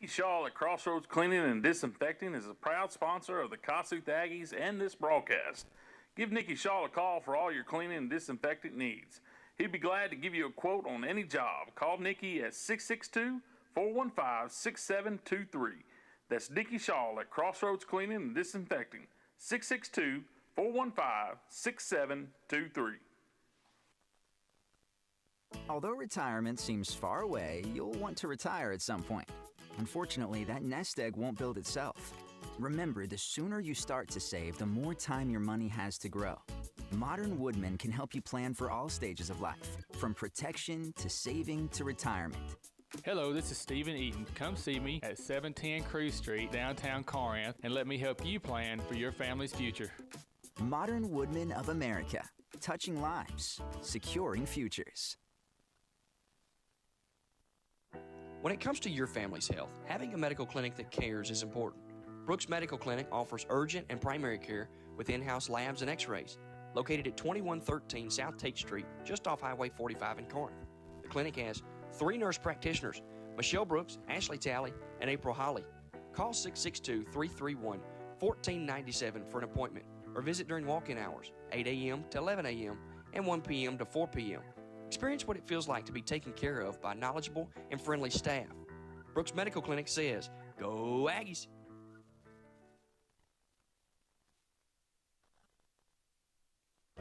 Shaw at Crossroads Cleaning and Disinfecting is a proud sponsor of the Kossuth Aggies and this broadcast. Give Nicky Shaw a call for all your cleaning and disinfecting needs. He'd be glad to give you a quote on any job. Call Nicky at 662-415-6723. That's Nicky Shaw at Crossroads Cleaning and Disinfecting. 662-415-6723. Although retirement seems far away, you'll want to retire at some point. Unfortunately, that nest egg won't build itself. Remember, the sooner you start to save, the more time your money has to grow. Modern Woodmen can help you plan for all stages of life, from protection to saving to retirement. Hello, this is Stephen Eaton. Come see me at 710 Cruz Street, downtown Corinth, and let me help you plan for your family's future. Modern Woodmen of America, touching lives, securing futures. When it comes to your family's health, having a medical clinic that cares is important. Brooks Medical Clinic offers urgent and primary care with in-house labs and x-rays. Located at 2113 South Tate Street, just off Highway 45 in Corinth. The clinic has 3 nurse practitioners, Michelle Brooks, Ashley Talley, and April Holly. Call 662-331-1497 for an appointment or visit during walk-in hours, 8 a.m. to 11 a.m. and 1 p.m. to 4 p.m. Experience what it feels like to be taken care of by knowledgeable and friendly staff. Brooks Medical Clinic says, go Aggies!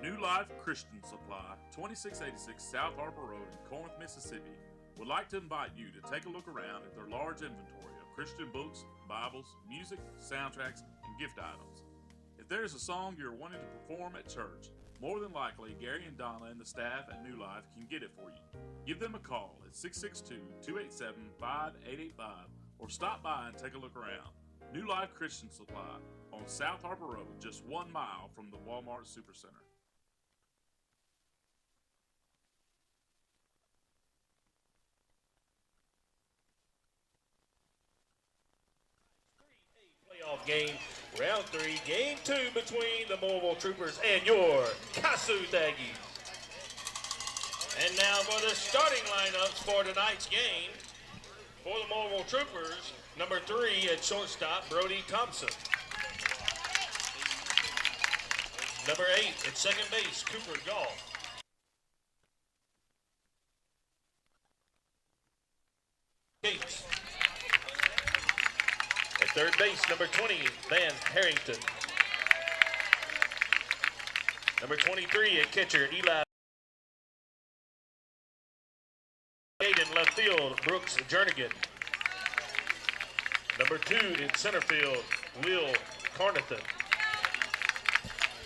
New Life Christian Supply, 2686 South Harbor Road in Corinth, Mississippi, would like to invite you to take a look around at their large inventory of Christian books, Bibles, music, soundtracks, and gift items. If there is a song you're wanting to perform at church, more than likely Gary and Donna and the staff at New Life can get it for you. Give them a call at 662-287-5885 or stop by and take a look around. New Life Christian Supply on South Harbor Road, just 1 mile from the Walmart Supercenter. Playoff game, round 3, game 2 between the Mooreville Troopers and your Kossuth Aggies. And now for the starting lineups for tonight's game. For the Mooreville Troopers, number 3 at shortstop, Brody Thompson. Number 8 at second base, Cooper Gall. Gates. At third base, number 20, Van Harrington. Number 23 at catcher, Eli. In left field, Brooks Jernigan. Number 2 in center field, Will Carnathan.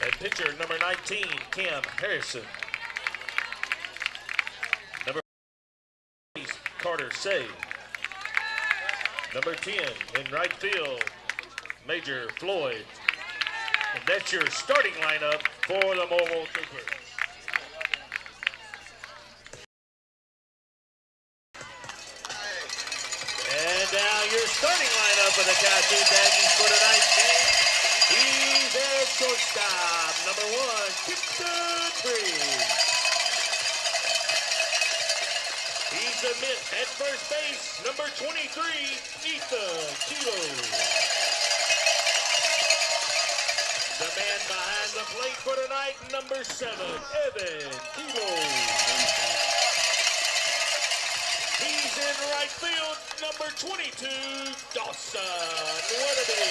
At pitcher, number 19, Cam Harrison. Number 8, Carter Say. Number 10 in right field, Major Floyd. And that's your starting lineup for the Mooreville Troopers. And now your starting lineup of the Kossuth Aggies for tonight's game. He's at shortstop, number 1, Tipton Breeze. He's the mid at first base, number 23, Ethan Kilo. The man behind the plate for tonight, number 7, Evan Kilo. He's in right field, number 22, Dawson Weatherby.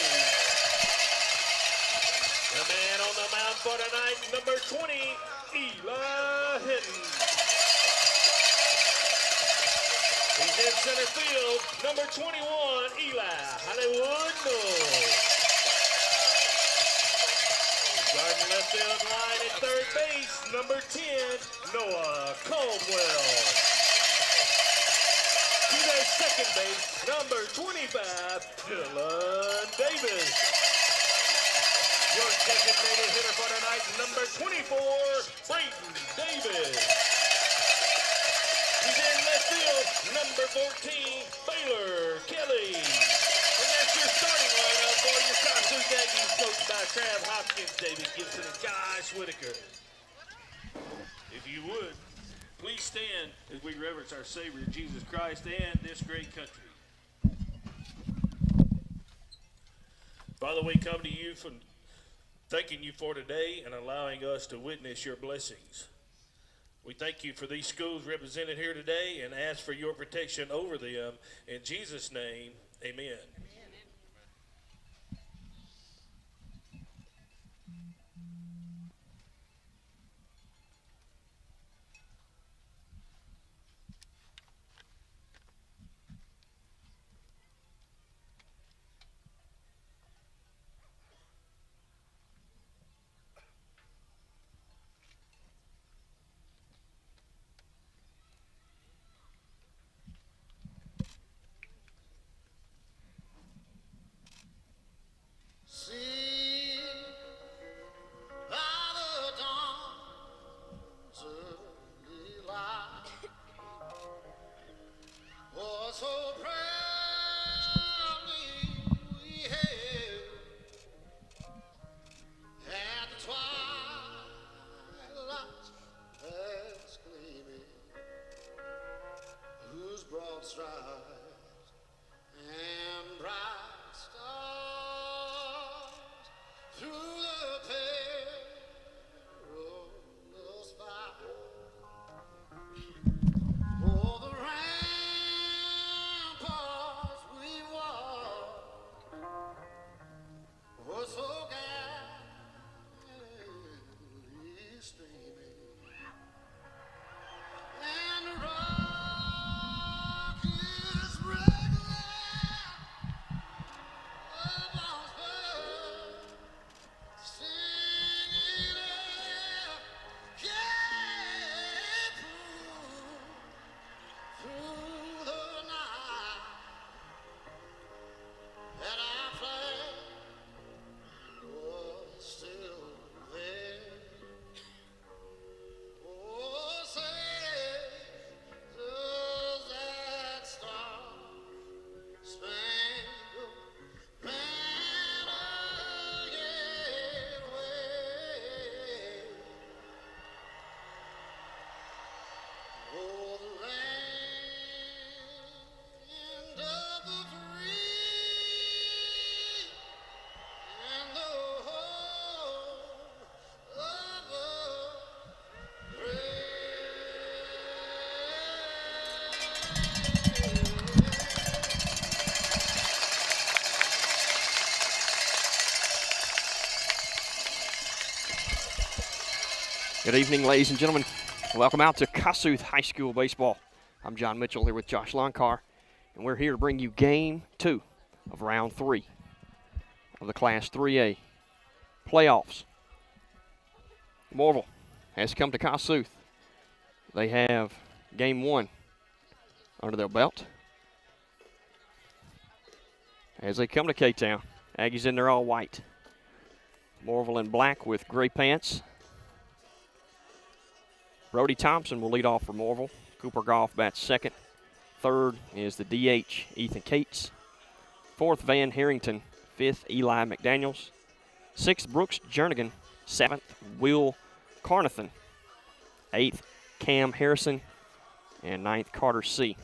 The man on the mound for tonight, number 20, Eli Hinton. He's in center field, number 21, Eli Hollywood Knowles. Starting left field line at third base, number 10, Noah Caldwell. He's at second base, number 25, Dylan Davis. Your designated hitter for tonight, number 24, Brayton Davis. He's in left field, number 14, Baylor Kelly. And that's your starting lineup for your Kossuth Aggies, coached by Trav Hopkins, David Gibson, and Josh Whitaker. If you would, please stand as we reverence our Savior, Jesus Christ, and this great country. Father, we come to you from thanking you for today and allowing us to witness your blessings. We thank you for these schools represented here today and ask for your protection over them. In Jesus' name, amen. Good evening, ladies and gentlemen. Welcome out to Kossuth High School Baseball. I'm John Mitchell here with Josh Loncar, and we're here to bring you Game 2 of Round 3 of the Class 3A playoffs. Mooreville has come to Kossuth. They have Game 1 under their belt. As they come to K-Town, Aggies in their all white. Mooreville in black with gray pants. Brody Thompson will lead off for Mooreville. Cooper Goff bats second. Third is the DH, Ethan Cates. Fourth, Van Harrington. Fifth, Eli McDaniels. Sixth, Brooks Jernigan. Seventh, Will Carnathan. Eighth, Cam Harrison. And ninth, Carter C.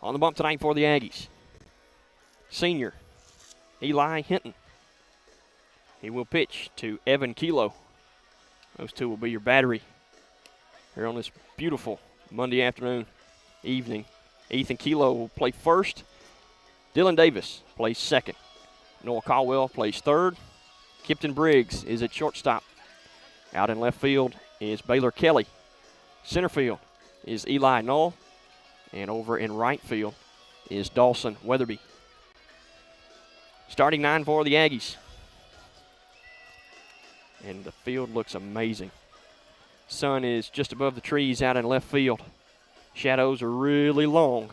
On the bump tonight for the Aggies, senior Eli Hinton. He will pitch to Evan Kilo. Those two will be your battery here on this beautiful Monday afternoon, evening. Ethan Kilo will play first. Dylan Davis plays second. Noah Caldwell plays third. Kipton Briggs is at shortstop. Out in left field is Baylor Kelly. Center field is Eli Knoll. And over in right field is Dawson Weatherby. Starting nine for the Aggies. And the field looks amazing. Sun is just above the trees out in left field. Shadows are really long.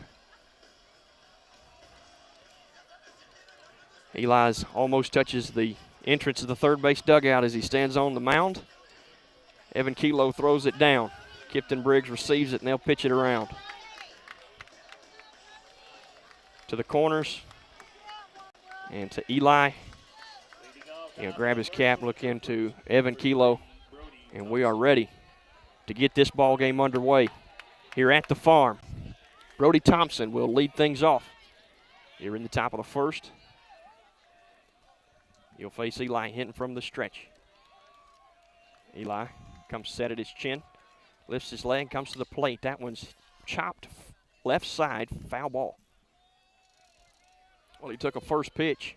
Eli's almost touches the entrance of the third base dugout as he stands on the mound. Evan Kilo throws it down. Kipton Briggs receives it, and they'll pitch it around to the corners and to Eli. He'll grab his cap, look into Evan Kilo, and we are ready to get this ball game underway here at the farm. Brody Thompson will lead things off here in the top of the first. You'll face Eli Hinton from the stretch. Eli comes set at his chin, lifts his leg, comes to the plate. That one's chopped left side, foul ball. Well, he took a first pitch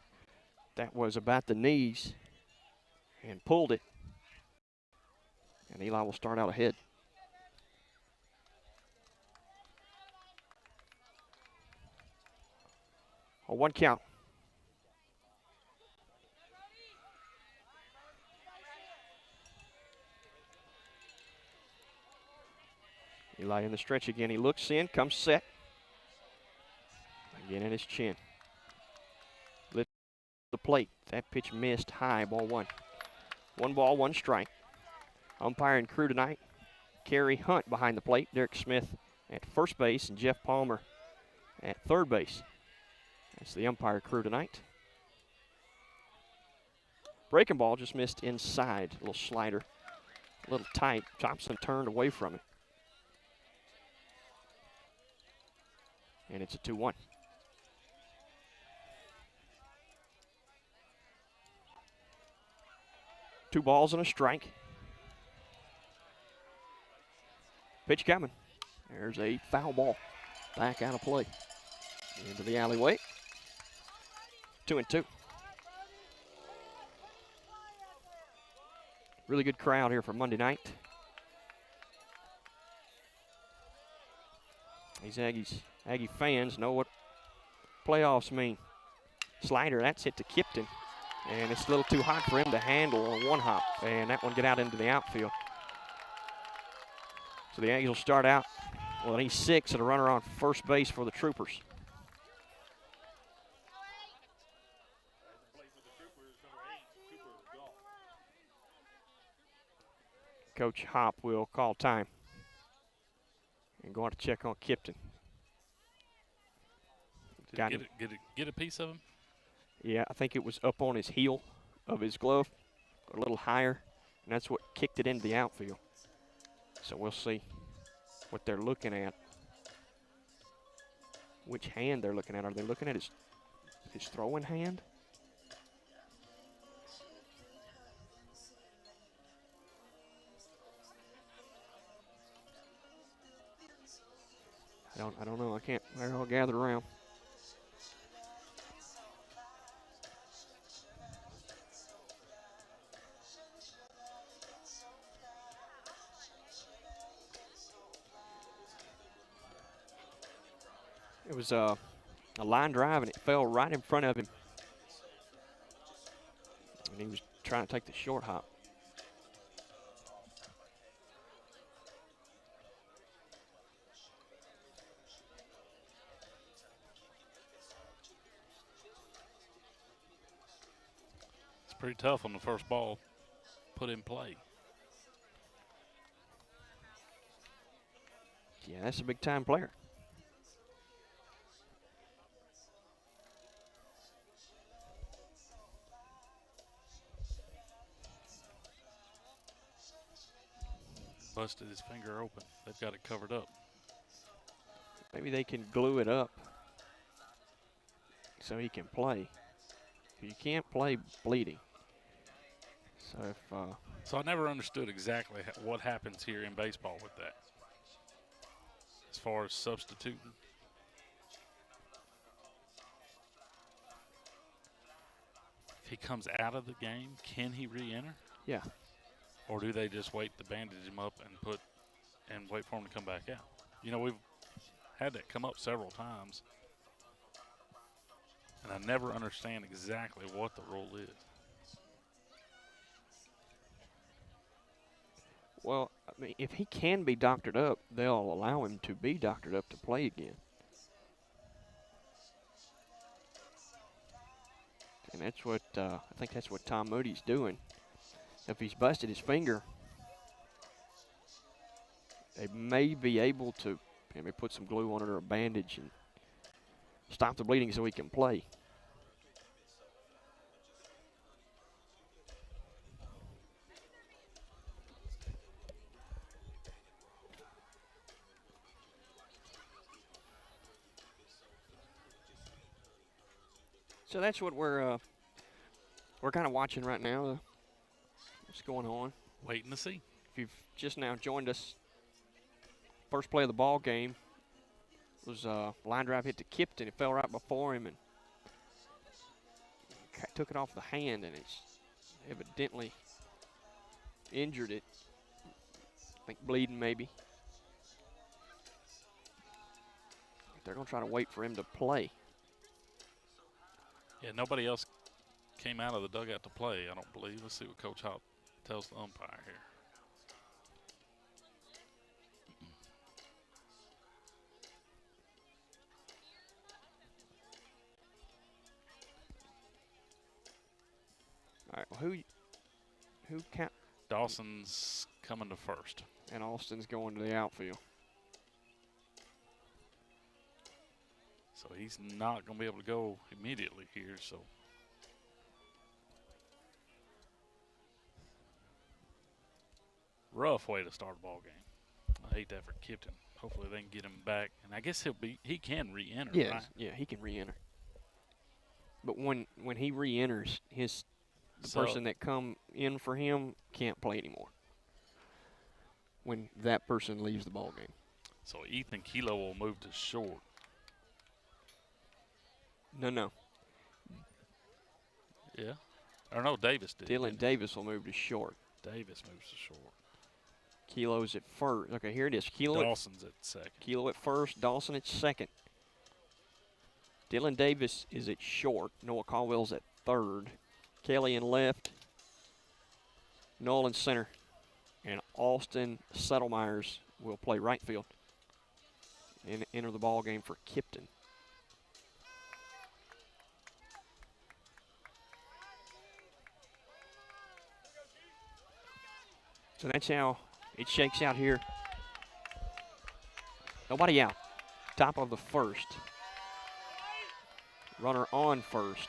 that was about the knees and pulled it. And Eli will start out ahead. A 1 count. Eli in the stretch again. He looks in, comes set. Again in his chin. Lifts the plate. That pitch missed high, ball 1. 1 ball, 1 strike. Umpiring crew tonight, Kerry Hunt behind the plate, Derek Smith at first base, and Jeff Palmer at third base. That's the umpire crew tonight. Breaking ball just missed inside. A little slider, a little tight. Thompson turned away from it. And it's a 2-1. Two balls and a strike. Pitch coming. There's a foul ball. Back out of play. Into the alleyway. 2-2. Really good crowd here for Monday night. These Aggie fans know what playoffs mean. Slider, that's hit to Kipton. And it's a little too hot for him to handle on 1 hop. And that one get out into the outfield. So the Aggies will start out with an E6 and a runner on first base for the Troopers. Coach Hop will call time and go on to check on Kipton. Get a piece of him? Yeah, I think it was up on his heel of his glove, a little higher, and that's what kicked it into the outfield. So we'll see what they're looking at, which hand they're looking at. Are they looking at his throwing hand? I don't know. I can't. They're all gathered around. It was a line drive, and it fell right in front of him. And he was trying to take the short hop. It's pretty tough on the first ball put in play. Yeah, that's a big-time player. Busted his finger open. They've got it covered up. Maybe they can glue it up so he can play. You can't play bleeding. So I never understood exactly what happens here in baseball with that, as far as substituting. If he comes out of the game, can he re-enter? Yeah. Or do they just wait to bandage him up and wait for him to come back out? You know, we've had that come up several times, and I never understand exactly what the rule is. Well, I mean, if he can be doctored up, they'll allow him to be doctored up to play again. And that's what I think that's what Tom Moody's doing. If he's busted his finger, they may be able to maybe put some glue on it or a bandage and stop the bleeding so he can play. So that's what we're We're kind of watching right now what's going on. Waiting to see. If you've just now joined us, first play of the ball game was a line drive hit to Kipton. It fell right before him and took it off the hand, and it's evidently injured it. I think bleeding maybe. They're going to try to wait for him to play. Yeah, nobody else came out of the dugout to play, I don't believe. Let's see what Coach Hop tells the umpire here. All right, well, who count? Dawson's coming to first. And Austin's going to the outfield. So he's not going to be able to go immediately here, so. Rough way to start a ball game. I hate that for Kipton. Hopefully they can get him back. And I guess he can re-enter, Yes, right? yeah, he can re-enter. But when he re-enters, the person that come in for him can't play anymore when that person leaves the ball game. So Ethan Kilo will move to short. No. Yeah. Or no, Davis did. Dylan Davis will move to short. Davis moves to short. Kilo's at first. Okay, here it is. Dawson's at second. Kilo at first. Dawson at second. Dylan Davis is at short. Noah Caldwell's at third. Kelly in left. Noel in center. And Austin Settlemyers will play right field and enter the ball game for Kipton. So that's how it shakes out here. Nobody out. Top of the first. Runner on first.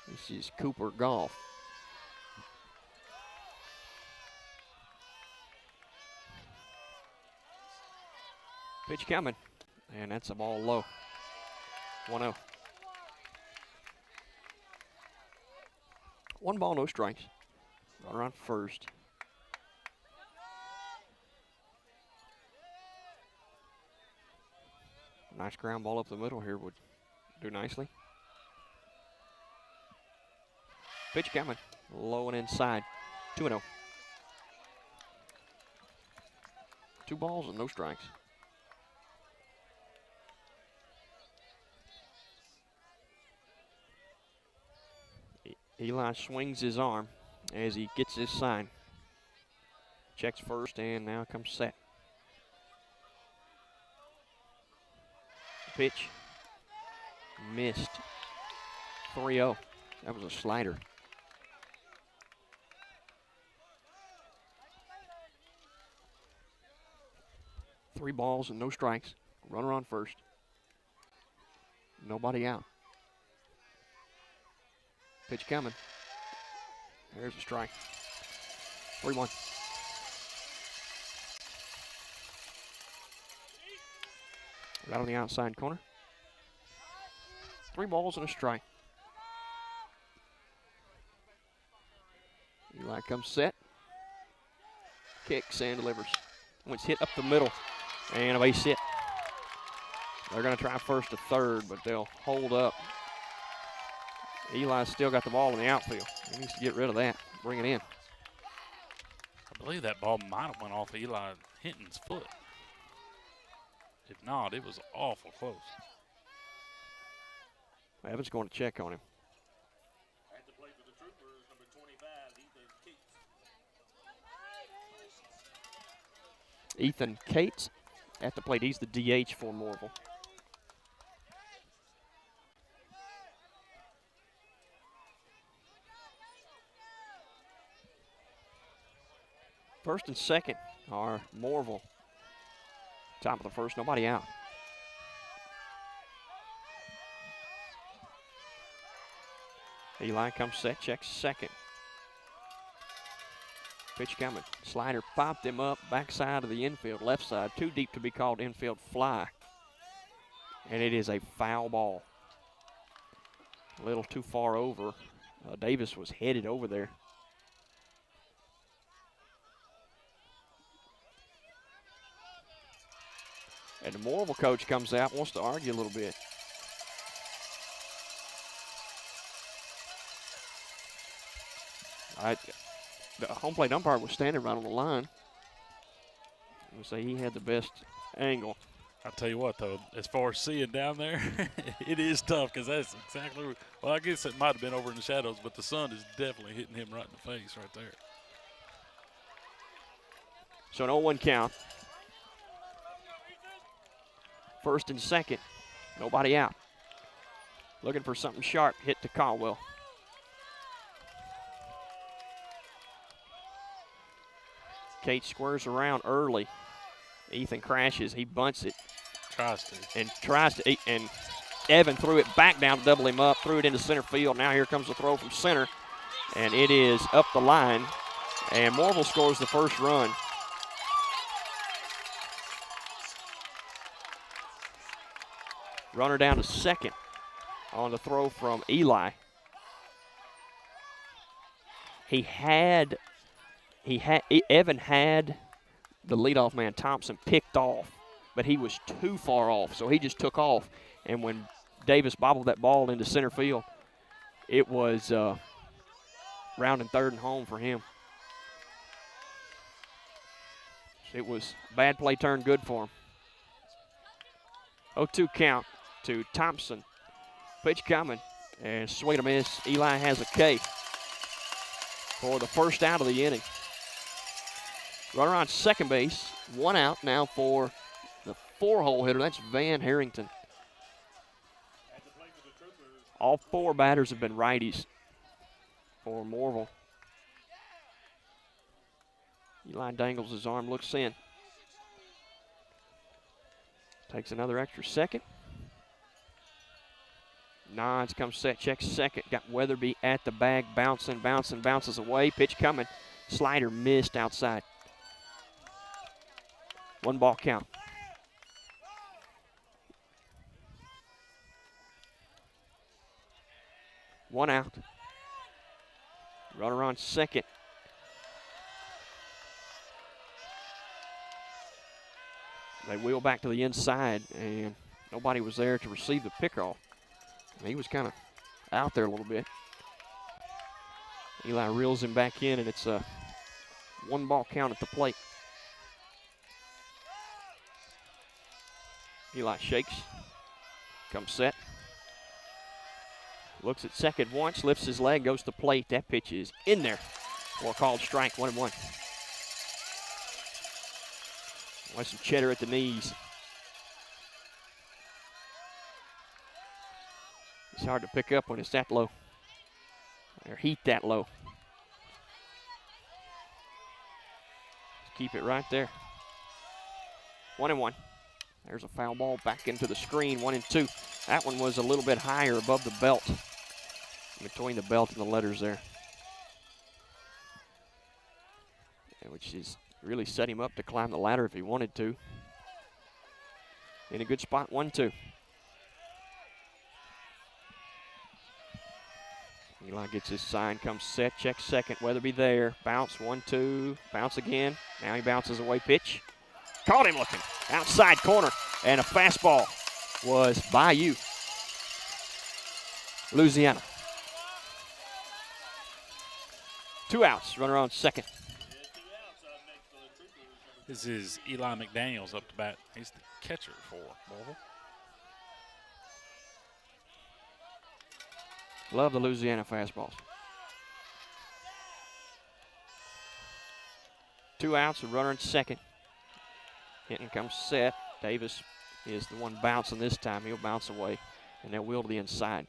This is Cooper Golf. Pitch coming. And that's a ball low. 1-0. 1 ball, no strikes. Runner on first. Nice ground ball up the middle here would do nicely. Pitch coming. Low and inside. 2-0. 2 balls and no strikes. Eli swings his arm as he gets his sign. Checks first and now comes set. Pitch. Missed. 3-0. That was a slider. Three balls and no strikes. Runner on first. Nobody out. Pitch coming. There's a strike. 3-1. Right on the outside corner. 3 balls and a strike. Eli comes set. Kicks and delivers. It's hit up the middle. And a base hit. They're going to try first to third, but they'll hold up. Eli's still got the ball in the outfield. He needs to get rid of that. Bring it in. I believe that ball might have went off Eli Hinton's foot. If not, it was awful close. Evans going to check on him. At the plate for the Troopers, number 25, Ethan Cates at the plate. He's the DH for Mooreville. First and second are Mooreville. Top of the first, nobody out. Eli comes set, checks second. Pitch coming. Slider popped him up, backside of the infield, left side. Too deep to be called infield fly. And it is a foul ball. A little too far over Davis was headed over there. And the Mooreville coach comes out, wants to argue a little bit. The home plate umpire was standing right on the line. I would say he had the best angle. I'll tell you what, though, as far as seeing down there, it is tough because that's exactly, well, I guess it might have been over in the shadows, but the sun is definitely hitting him right in the face right there. So an 0-1 count. First and second, nobody out. Looking for something sharp, hit to Caldwell. Kate squares around early. Ethan crashes, he bunts it. Tries to. And Evan threw it back down to double him up, threw it into center field. Now here comes the throw from center, and it is up the line. And Mooreville scores the first run. Runner down to second on the throw from Eli. Evan had the leadoff man, Thompson, picked off, but he was too far off, so he just took off. And when Davis bobbled that ball into center field, it was rounding third and home for him. It was bad play turned good for him. 0-2 count to Thompson. Pitch coming, and swing a miss. Eli has a K for the first out of the inning. Runner on second base, one out now for the 4-hole hitter. That's Van Harrington. All 4 batters have been righties for Mooreville. Eli dangles his arm, looks in. Takes another extra second. Nods, comes set, checks second. Got Weatherby at the bag, bounces away. Pitch coming. Slider missed outside. 1-ball count. One out. Runner on second. They wheel back to the inside, and nobody was there to receive the pickoff. He was kind of out there a little bit. Eli reels him back in, and it's a 1-ball count at the plate. Eli shakes, comes set. Looks at second once, lifts his leg, goes to the plate. That pitch is in there for a called strike, 1-1. Want some cheddar at the knees. It's hard to pick up when it's that low, or heat that low. Keep it right there. 1-1. There's a foul ball back into the screen, 1-2. That one was a little bit higher above the belt, between the belt and the letters there, which is really set him up to climb the ladder if he wanted to. In a good spot, 1-2. Eli gets his sign, comes set, checks second. Weatherby there. Bounce, 1-2. Bounce again. Now he bounces away. Pitch. Caught him looking. Outside corner. And a fastball was by you. Louisiana. 2 outs. Runner on second. This is Eli McDaniels up to bat. He's the catcher for Mooreville. Love the Louisiana fastballs. 2 outs, a runner in second. Hinton comes set. Davis is the one bouncing this time. He'll bounce away, and they'll wheel to the inside.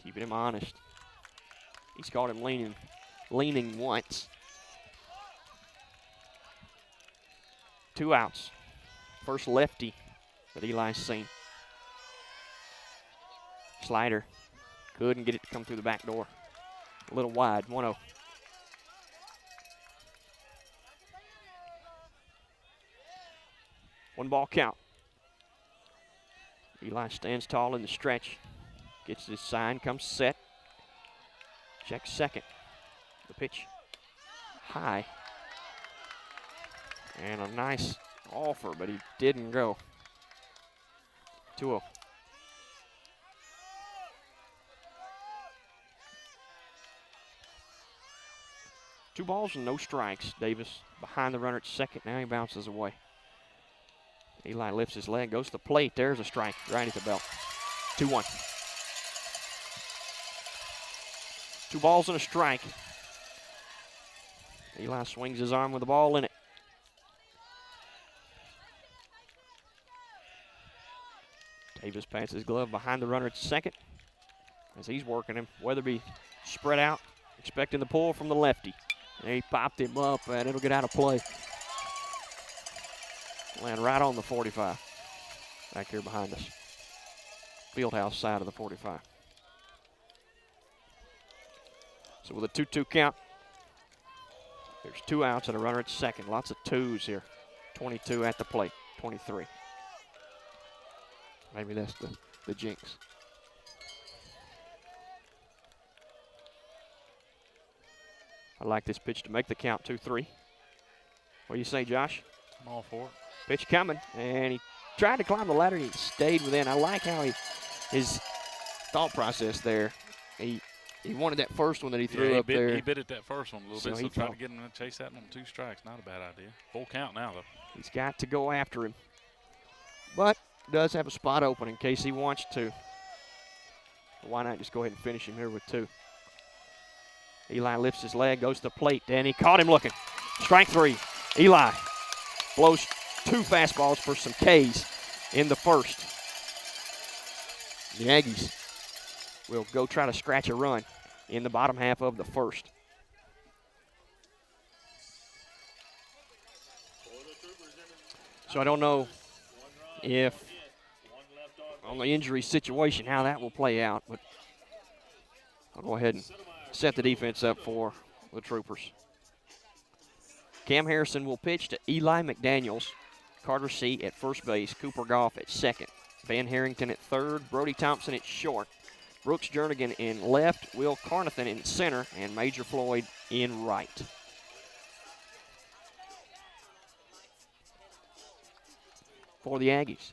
Keeping him honest. He's caught him leaning once. 2 outs. First lefty that Eli's seen. Slider. Couldn't get it to come through the back door. A little wide, 1-0. One ball count. Eli stands tall in the stretch. Gets his sign, comes set. Checks second. The pitch high. And a nice offer, but he didn't go. 2-0. Two balls and no strikes. Davis behind the runner at second. Now he bounces away. Eli lifts his leg, goes to the plate. There's a strike right at the belt. 2-1. 2 balls and a strike. Eli swings his arm with the ball in it. Davis passes his glove behind the runner at second. As he's working him, Weatherby spread out, expecting the pull from the lefty. And he popped him up, and it'll get out of play. Land right on the 45. Back here behind us. Fieldhouse side of the 45. So with a 2-2 count, there's 2 outs and a runner at second. Lots of 2s here. 22 at the plate, 23. Maybe that's the jinx. I like this pitch to make the count 2-3. What do you say, Josh? I'm all for it. Pitch coming, and he tried to climb the ladder. He stayed within. I like how his thought process there. He wanted that first one that he threw up there. He bit at that first one a little bit, so he tried to get him to chase that on 2 strikes. Not a bad idea. Full count now, though. He's got to go after him, but does have a spot open in case he wants to. Why not just go ahead and finish him here with 2? Eli lifts his leg, goes to the plate, and he caught him looking. Strike 3. Eli blows 2 fastballs for some Ks in the first. The Aggies will go try to scratch a run in the bottom half of the first. So I don't know if on the injury situation how that will play out, but I'll go ahead and set the defense up for the Troopers. Cam Harrison will pitch to Eli McDaniels, Carter C. at first base, Cooper Goff at second, Van Harrington at third, Brody Thompson at short, Brooks Jernigan in left, Will Carnathan in center, and Major Floyd in right. For the Aggies,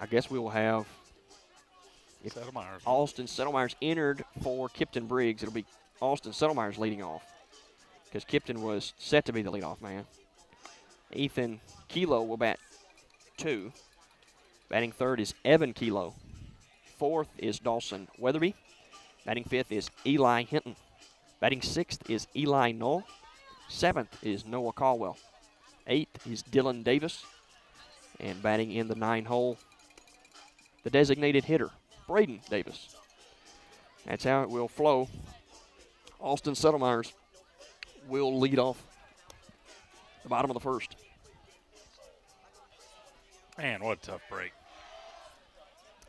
I guess we will have Austin Settlemyers entered for Kipton Briggs. It'll be Austin Settlemyers leading off because Kipton was set to be the leadoff man. Ethan Kilo will bat 2. Batting third is Evan Kilo. Fourth is Dawson Weatherby. Batting fifth is Eli Hinton. Batting sixth is Eli Knoll. Seventh is Noah Caldwell. Eighth is Dylan Davis. And batting in the 9 hole, the designated hitter, Braden Davis. That's how it will flow. Austin Settlemyers will lead off the bottom of the first. Man, what a tough break.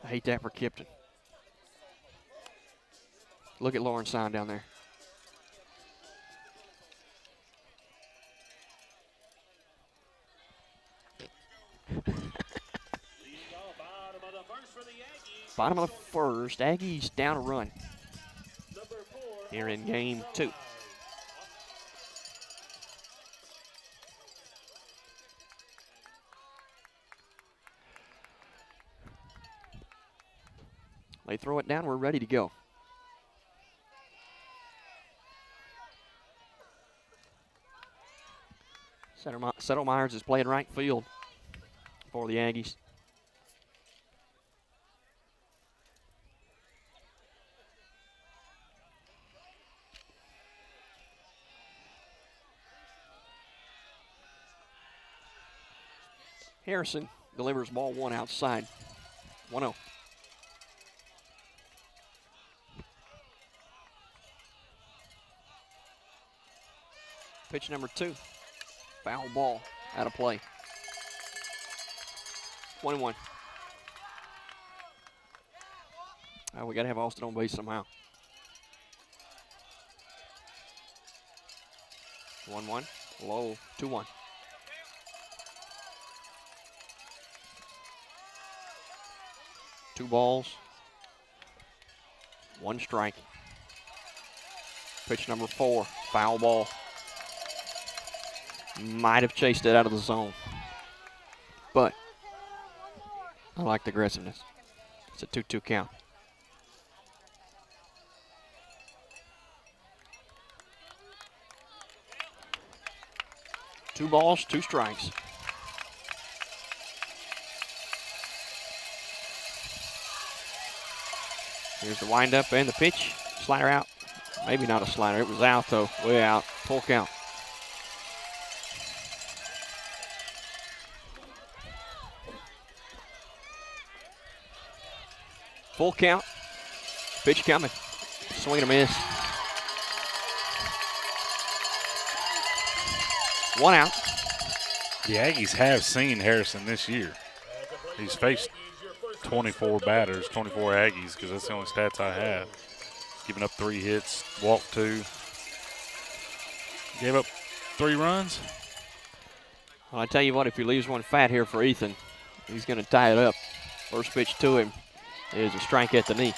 I hate that for Kipton. Look at Lauren Sign down there. Bottom of the first, Aggies down a run here in game 2. They throw it down, we're ready to go. Settlemyers is playing right field for the Aggies. Harrison delivers ball 1 outside. 1-0. Pitch number 2. Foul ball out of play. 1-1. We got to have Austin on base somehow. 1-1. Low. 2-1. 2 balls, 1 strike. Pitch number 4, foul ball. Might have chased it out of the zone, but I like the aggressiveness. It's a 2-2 count. Two balls, 2 strikes. Here's the windup and the pitch. Slider out. Maybe not a slider. It was out, though. Way out. Full count. Full count. Pitch coming. Swing and a miss. 1 out. The Aggies have seen Harrison this year. He's faced 24 batters, 24 Aggies, because that's the only stats I have. Giving up 3 hits, walked 2. Gave up 3 runs. Well, I tell you what, if he leaves one fat here for Ethan, he's going to tie it up. First pitch to him is a strike at the knee.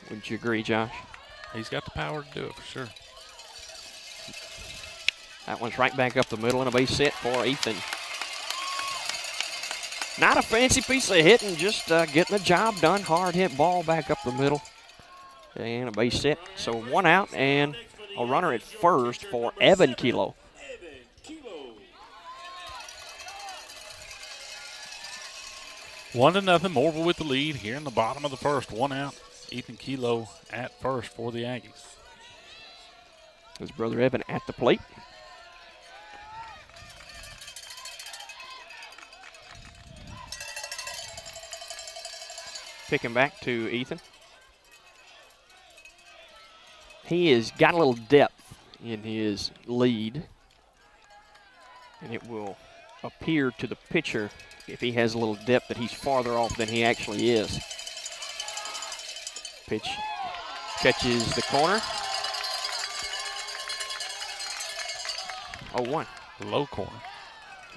Wouldn't you agree, Josh? He's got the power to do it for sure. That one's right back up the middle and a base hit for Ethan. Not a fancy piece of hitting, just getting the job done. Hard hit ball back up the middle. And a base hit. So 1 out and a runner at first for Evan Kilo. 1-0, Mooreville with the lead here in the bottom of the first. 1 out. Ethan Kilo at first for the Aggies. His brother Evan at the plate. Picking back to Ethan. He has got a little depth in his lead, and it will appear to the pitcher, if he has a little depth, that he's farther off than he actually is. Pitch catches the corner. 0-1. Low corner.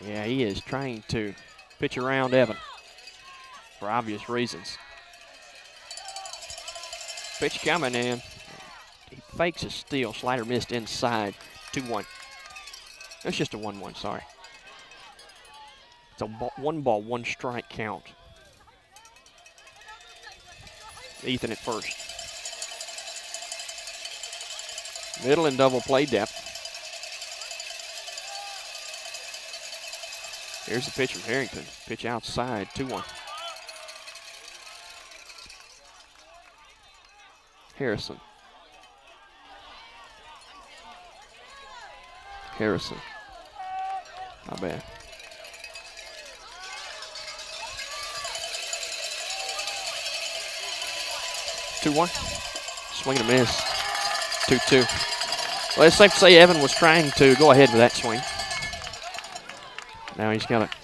Yeah, he is trying to pitch around Evan for obvious reasons. Pitch coming in. He fakes a steal. Slider missed inside. 2-1. That's just a 1-1, sorry. It's a 1 ball, 1 strike count. Ethan at first. Middle and double play depth. Here's the pitch from Harrington. Pitch outside, 2-1. Harrison. Not bad. Two-one. Swing and a miss. 2-2. Well, it's safe to say Evan was trying to go ahead with that swing. Now he's got to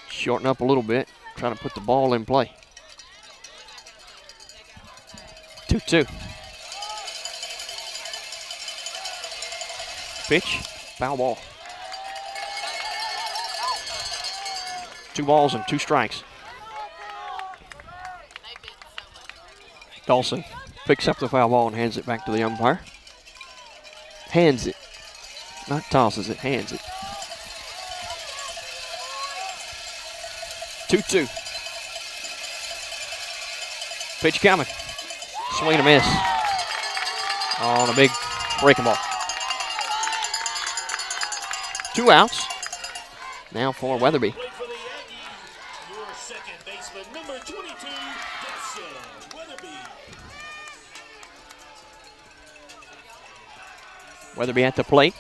shorten up a little bit, trying to put the ball in play. 2-2. Pitch, foul ball. 2 balls and 2 strikes. Dawson picks up the foul ball and hands it back to the umpire. Hands it. Not tosses it, hands it. 2-2. Pitch coming. Swing and a miss. On a big breaking ball. 2 outs. Now for Weatherby. Weatherby at the plate.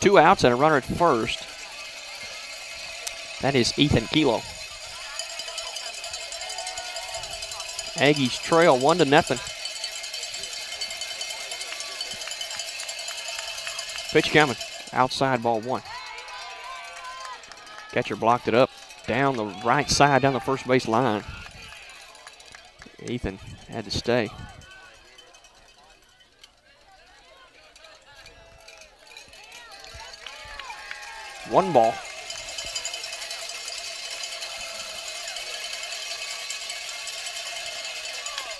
2 outs and a runner at first. That is Ethan Kilo. Aggies trail 1-0. Pitch coming. Outside, ball 1. Catcher blocked it up down the right side, down the first base line. Ethan had to stay. One ball.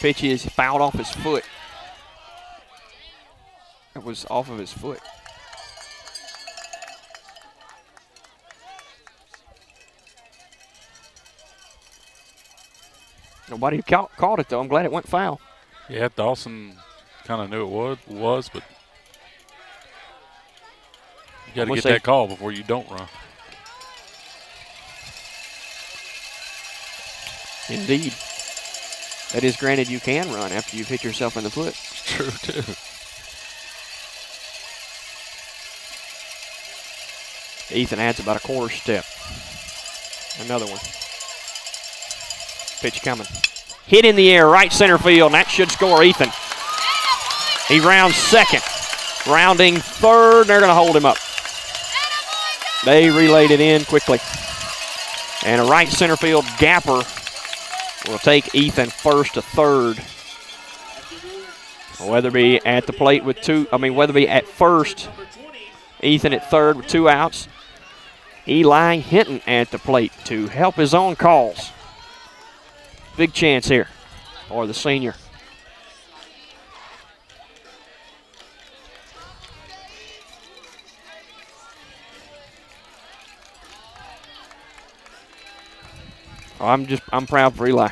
pitch is fouled off his foot. That was off of his foot. Nobody caught it, though. I'm glad it went foul. Yeah, Dawson kind of knew it was, but you got to get that call before you don't run. Indeed. That is granted you can run after you've hit yourself in the foot. It's true, too. Ethan adds about a quarter step. Another one. Pitch coming. Hit in the air, right center field, and that should score Ethan. He rounds second. Rounding third, they're going to hold him up. They relayed it in quickly. And a right center field gapper will take Ethan first to third. Weatherby at the plate with Weatherby at first. Ethan at third with 2 outs. Eli Hinton at the plate to help his own calls. Big chance here for the senior. I'm proud for Eli.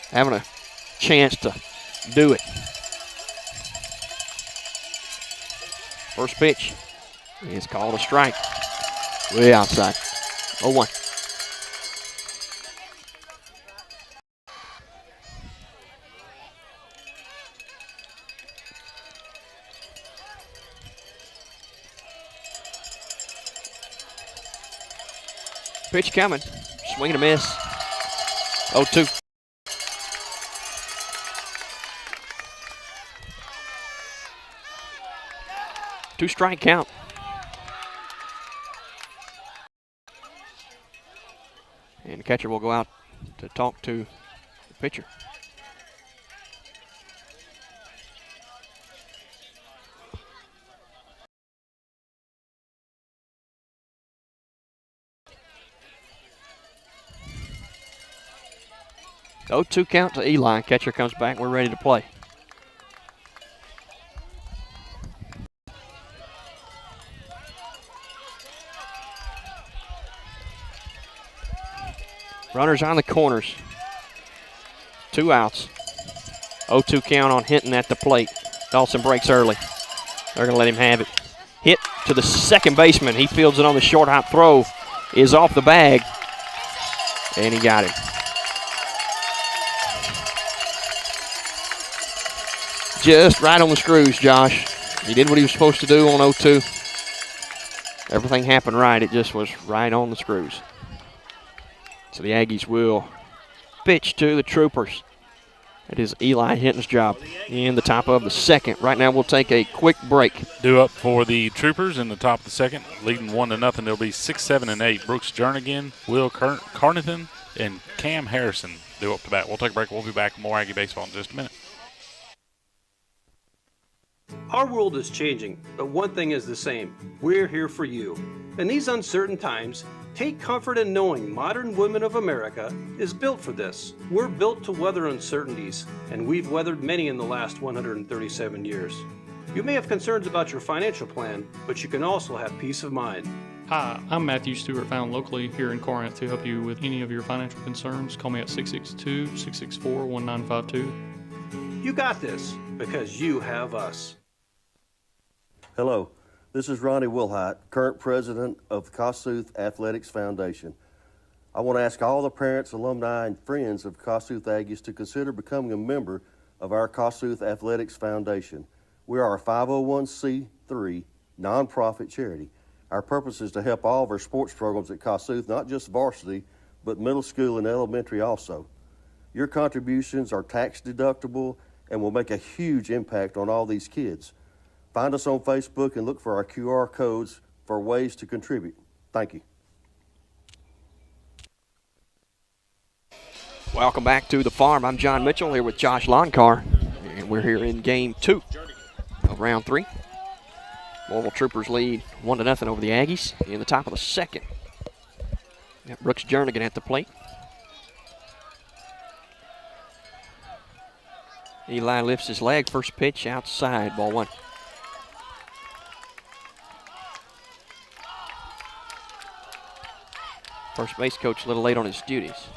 Having a chance to do it. First pitch is called a strike. Way outside. 0-1. Pitch coming. Swing and a miss. 0-2. Two-strike count. And the catcher will go out to talk to the pitcher. Oh, 2 count to Eli. Catcher comes back. We're ready to play. Runners on the corners. 2 outs. 0-2 count on Hinton at the plate. Dawson breaks early. They're going to let him have it. Hit to the second baseman. He fields it on the short hop throw. Is off the bag. And he got it. Just right on the screws, Josh. He did what he was supposed to do on 0-2. Everything happened right. It just was right on the screws. So the Aggies will pitch to the Troopers. It is Eli Hinton's job in the top of the second. Right now we'll take a quick break. Due up for the Troopers in the top of the second, leading 1-0. They'll be 6, 7, and 8. Brooks Jernigan, Will Carnathan, and Cam Harrison due up to bat. We'll take a break. We'll be back with more Aggie baseball in just a minute. Our world is changing, but one thing is the same. We're here for you. In these uncertain times, take comfort in knowing Modern Women of America is built for this. We're built to weather uncertainties, and we've weathered many in the last 137 years. You may have concerns about your financial plan, but you can also have peace of mind. Hi, I'm Matthew Stewart, found locally here in Corinth to help you with any of your financial concerns. Call me at 662-664-1952. You got this, because you have us. Hello, this is Ronnie Wilhite, current president of the Kossuth Athletics Foundation. I want to ask all the parents, alumni, and friends of Kossuth Aggies to consider becoming a member of our Kossuth Athletics Foundation. We are a 501c3 nonprofit charity. Our purpose is to help all of our sports programs at Kossuth, not just varsity, but middle school and elementary also. Your contributions are tax deductible and will make a huge impact on all these kids. Find us on Facebook and look for our QR codes for ways to contribute. Thank you. Welcome back to the farm. I'm John Mitchell here with Josh Loncar, and we're here in game 2 of round 3. Mooreville Troopers lead 1-0 over the Aggies in the top of the second. Got Brooks Jernigan at the plate. Eli lifts his leg. First pitch outside. Ball 1. First base coach a little late on his duties.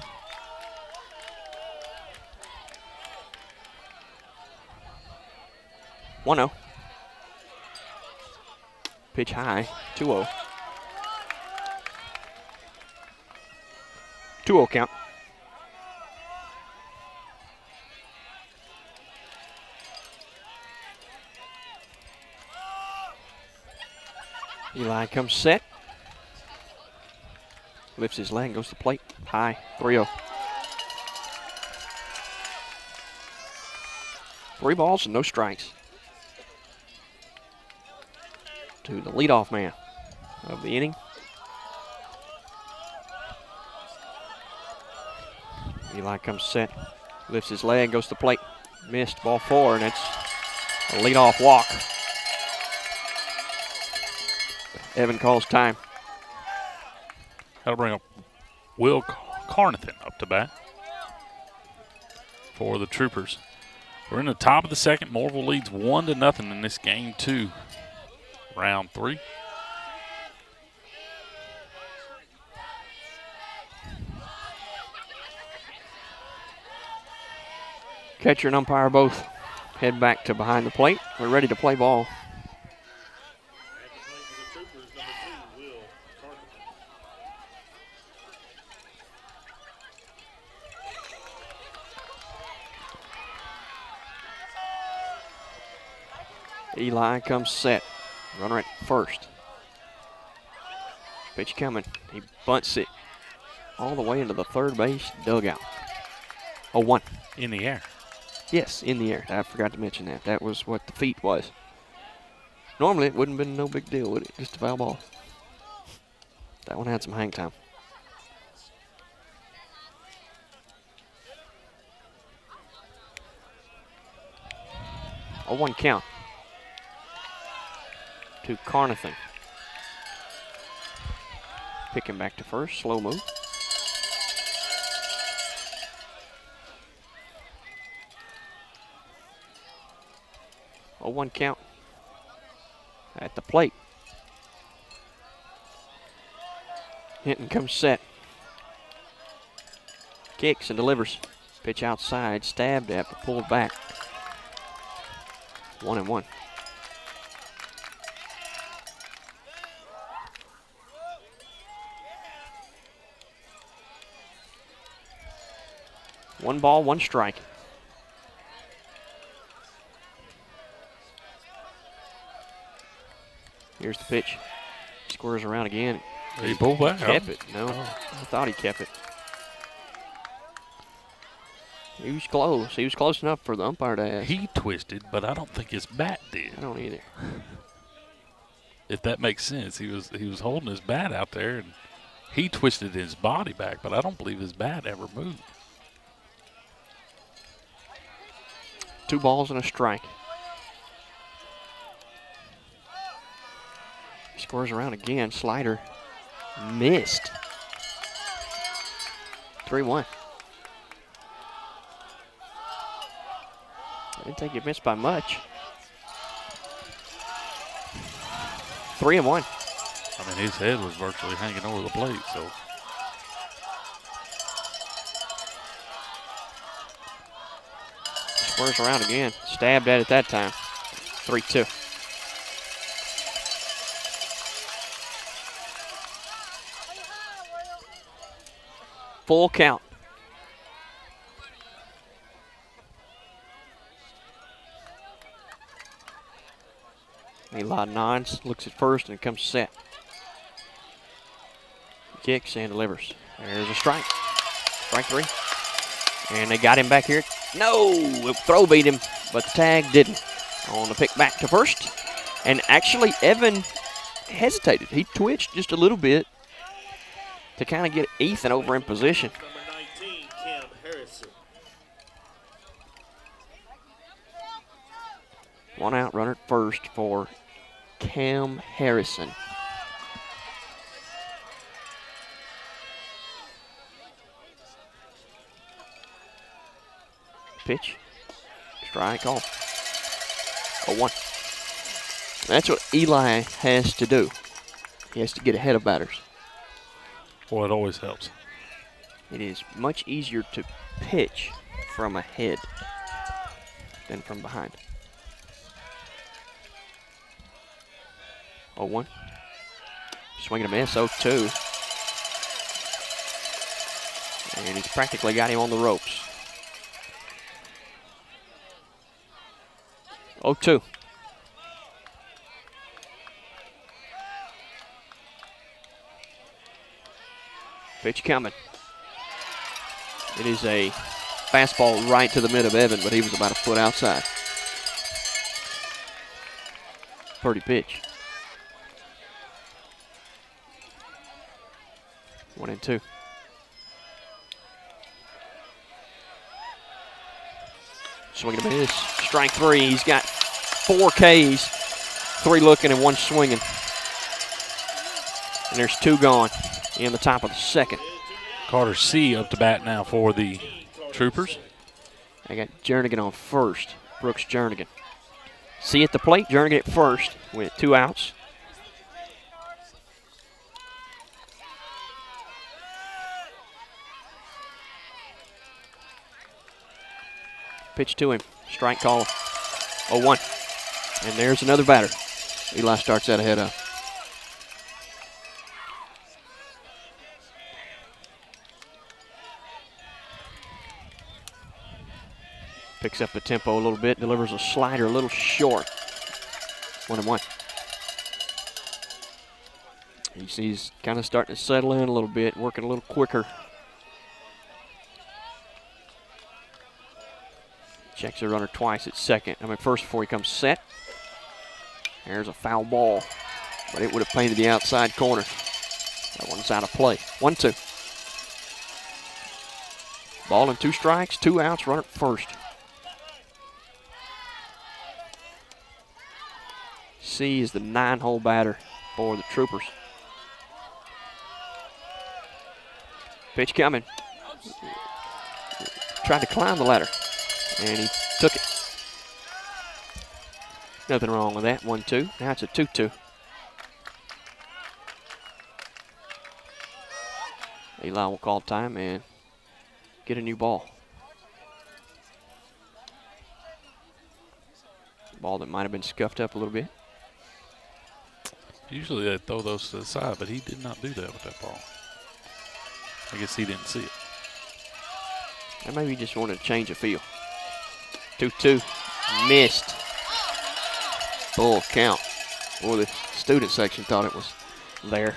One 0. Pitch high. 2-0. 2-0 count. Eli comes set. Lifts his leg, goes to the plate. High, 3-0. 3 balls and no strikes. To the leadoff man of the inning. Eli comes set. Lifts his leg, goes to the plate. Missed, ball 4, and it's a leadoff walk. Evan calls time. That'll bring up Will Carnathan up to bat for the Troopers. We're in the top of the second. Mooreville leads 1-0 in this game 2, round 3. Catcher and umpire both head back to behind the plate. We're ready to play ball. Eli comes set. Runner at first. Pitch coming. He bunts it all the way into the third base dugout. 0-1. In the air. Yes, in the air. I forgot to mention that. That was what the feat was. Normally, it wouldn't have been no big deal, would it? Just a foul ball. That one had some hang time. A 1 count to Carnathan. Picking back to first, slow move. A 1 count at the plate. Hinton comes set. Kicks and delivers. Pitch outside, stabbed at, but pulled back. 1-1. One ball, 1 strike. Here's the pitch. Squares around again. He pulled back. Kept it. No, I thought he kept it. He was close. He was close enough for the umpire to ask. He twisted, but I don't think his bat did. I don't either. If that makes sense. He was holding his bat out there, and he twisted his body back, but I don't believe his bat ever moved. 2 balls and a strike. He squares around again. Slider missed. 3-1. I didn't think it missed by much. 3-1. I mean, his head was virtually hanging over the plate, so. Squares around again. Stabbed at it that time. 3-2. Full count. Eli nods, looks at first, and comes set. Kicks and delivers. There's a strike. Strike 3. And they got him back here. No! Throw beat him, but the tag didn't. On the pick back to first. And actually, Evan hesitated. He twitched just a little bit to kind of get Ethan over in position. Number 19, Cam Harrison. 1 out, runner at first for Cam Harrison. Pitch. Strike off. 0-1. That's what Eli has to do. He has to get ahead of batters. Well, it always helps. It is much easier to pitch from ahead than from behind. 0-1. Swing and a miss, 0-2. And he's practically got him on the ropes. 0-2. Pitch coming. It is a fastball right to the mid of Evan, but he was about a foot outside. Pretty pitch. 1-2. Swing and a miss. Strike 3. He's got 4 Ks, 3 looking and 1 swinging. And there's 2 gone in the top of the second. Carter C up to bat now for the Troopers. I got Jernigan on first. Brooks Jernigan. C at the plate. Jernigan at first with 2 outs. Pitch to him. Strike call. 0-1. And there's another batter. Eli starts that ahead of. Picks up the tempo a little bit, delivers a slider a little short. 1-1. He's kind of starting to settle in a little bit, working a little quicker. Checks the runner twice at first before he comes set. There's a foul ball, but it would have painted the outside corner. That one's out of play. 1-2. Ball and 2 strikes, 2 outs, runner at first. C is the 9-hole batter for the Troopers. Pitch coming. Tried to climb the ladder, and he took it. Nothing wrong with that. 1-2. Now it's a 2-2. Eli will call time and get a new ball. Ball that might have been scuffed up a little bit. Usually they throw those to the side, but he did not do that with that ball. I guess he didn't see it. And maybe he just wanted to change the feel. 2-2. Missed. Full count. Boy, the student section thought it was there.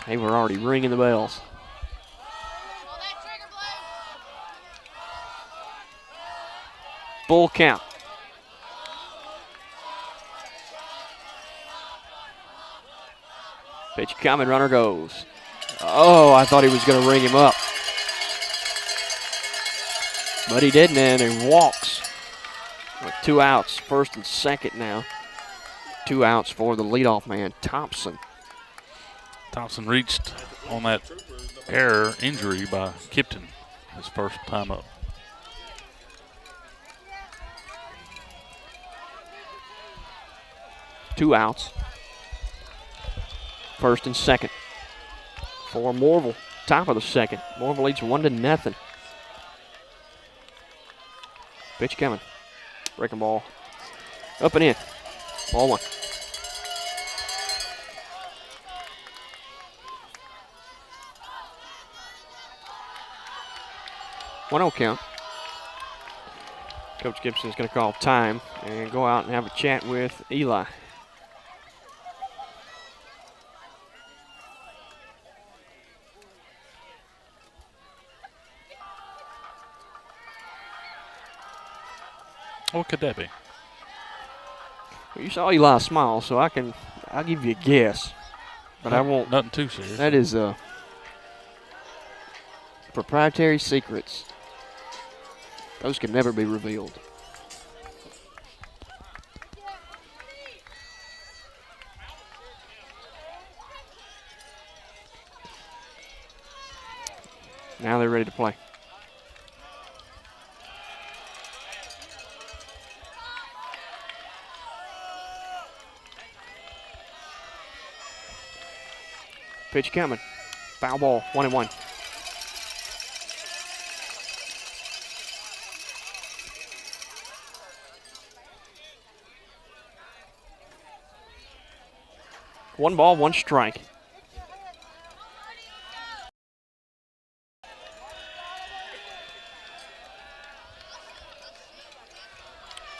They were already ringing the bells. Full count. Pitch coming, runner goes. Oh, I thought he was going to ring him up. But he didn't, and he walks with 2 outs, first and second now. 2 outs for the leadoff man, Thompson. Thompson reached on that error injury by Kipton his first time up. Two outs. First and second for Mooreville. Top of the second. Mooreville leads 1-0. Pitch coming. Breaking ball. Up and in. Ball 1. One 0 count. Coach Gibson is going to call time and go out and have a chat with Eli. What could that be? Well, you saw Eli smile, so I'll give you a guess, but I won't. Nothing too serious. That is proprietary secrets. Those can never be revealed. Now they're ready to play. Pitch coming. Foul ball, 1-1. One ball, one strike.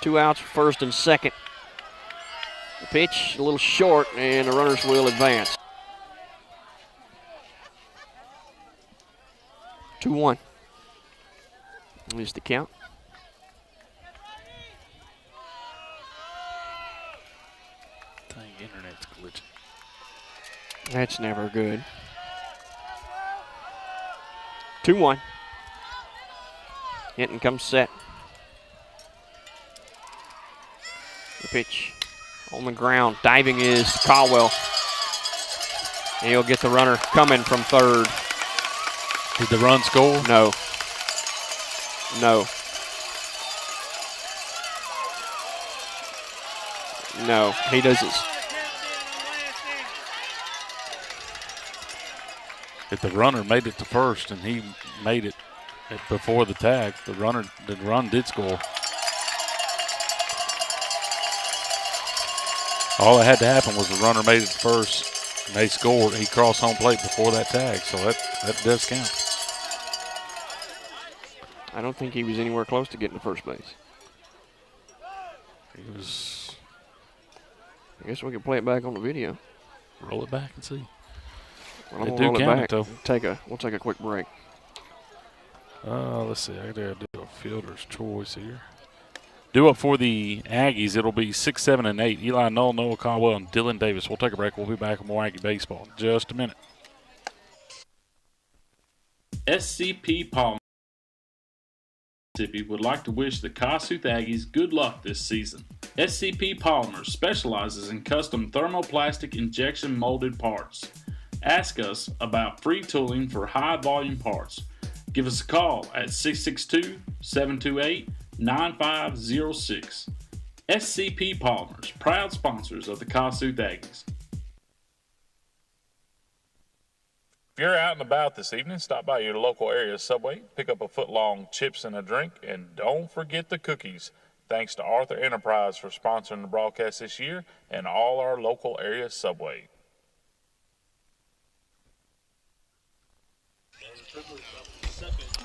Two outs, first and second. The pitch a little short, and the runners will advance. 2-1. Here's the count. Dang, internet's glitching. That's never good. 2-1. Hinton comes set. The pitch on the ground. Diving is Caldwell. And he'll get the runner coming from third. Did the run score? No. No. No, he doesn't. If the runner made it to first and he made it before the tag, the run did score. All that had to happen was the runner made it to first and they scored. He crossed home plate before that tag, so that does count. I don't think he was anywhere close to getting to first base. He was. I guess we can play it back on the video. Roll it back and see. Well, They I'm do gonna roll count it it, though. We'll take a quick break. Let's see. I gotta do a fielder's choice here. Due up for the Aggies, it'll be 6, 7, and 8. Eli Null, Noah Caldwell, and Dylan Davis. We'll take a break. We'll be back with more Aggie baseball in just a minute. SCP Palmer Mississippi would like to wish the Kossuth Aggies good luck this season. SCP Polymers specializes in custom thermoplastic injection molded parts. Ask us about free tooling for high volume parts. Give us a call at 662-728-9506. SCP Polymers, proud sponsors of the Kossuth Aggies. If you're out and about this evening, stop by your local area Subway, pick up a foot-long chips and a drink, and don't forget the cookies. Thanks to Arthur Enterprise for sponsoring the broadcast this year and all our local area Subway.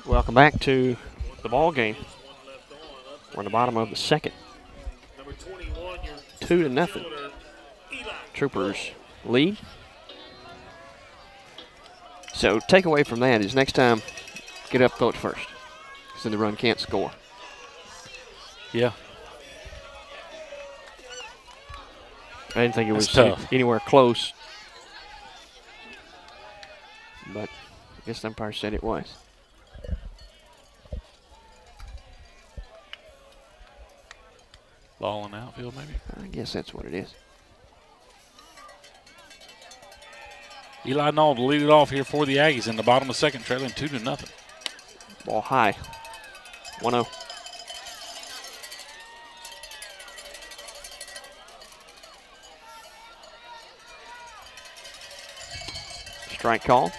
Welcome back to the ball game. We're in the bottom of the second. 2-0. Troopers lead. So takeaway from that is next time, get up, throw it first. Because then the run can't score. Yeah. I didn't think it was anywhere close. But I guess the umpire said it was. Ball in the outfield, maybe? I guess that's what it is. Eli Knoll to lead it off here for the Aggies in the bottom of the second, trailing 2-0. Ball high. 1-0. Strike call.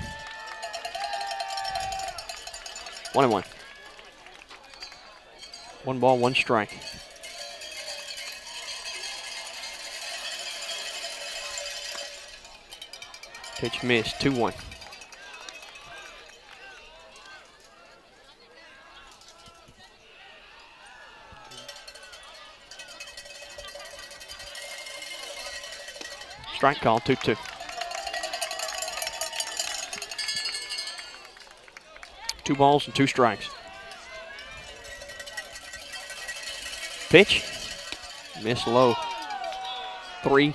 1-1. 1 ball, 1 strike. Pitch missed, 2-1. Strike call, 2-2. Two balls and 2 strikes. Pitch. Miss low. 3-2.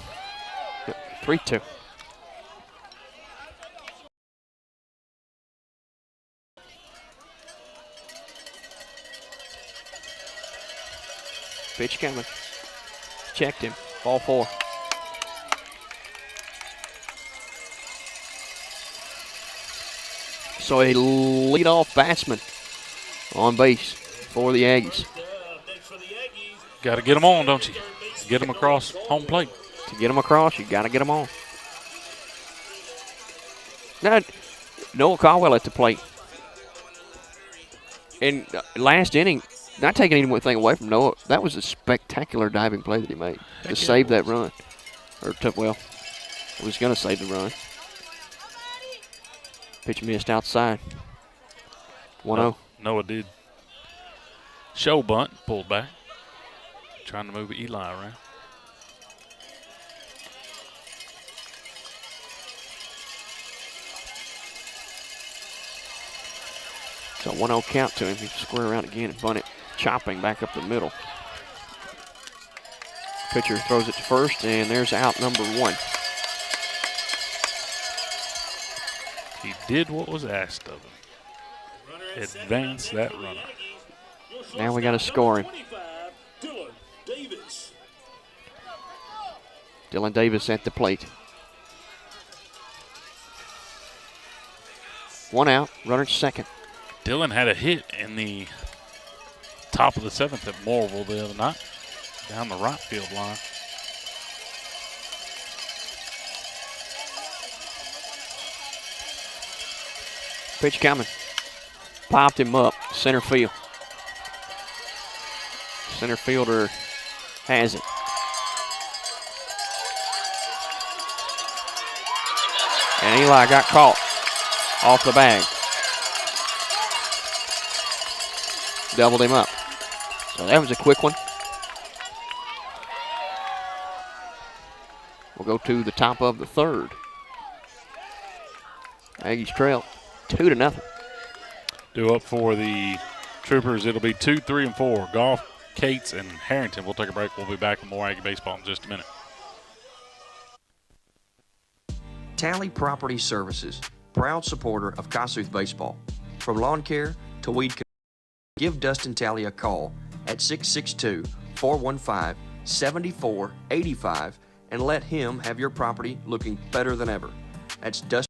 Pitch coming. Checked him. Ball 4. So a leadoff batsman on base for the Aggies. Got to get them on, don't you? Get them across home plate. To get them across, you got to get them on. Now, Noah Caldwell at the plate. And last inning, not taking anything away from Noah, that was a spectacular diving play that he made to save that run. Well, he was going to save the run. Pitch missed outside. 1-0. Noah did. Show bunt, pulled back. Trying to move Eli around. So 1-0 count to him. He square around again and bunt it, chopping back up the middle. Pitcher throws it to first, and there's out number 1. He did what was asked of him. Advance that runner. Now we got to score him. Dylan Davis at the plate. 1 out, runner at second. Dylan had a hit in the top of the 7th at Mooreville the other night, down the right field line. Pitch coming. Popped him up, center field. Center fielder has it. And Eli got caught off the bag. Doubled him up. So that was a quick one. We'll go to the top of the 3rd. Aggies trail 2-0. Due up for the Troopers, it'll be 2, 3, and 4. Golf, Cates, and Harrington. We'll take a break. We'll be back with more Aggie baseball in just a minute. Tally Property Services, proud supporter of Kossuth baseball. From lawn care to weed control, give Dustin Tally a call at 662-415-7485 and let him have your property looking better than ever. That's Dustin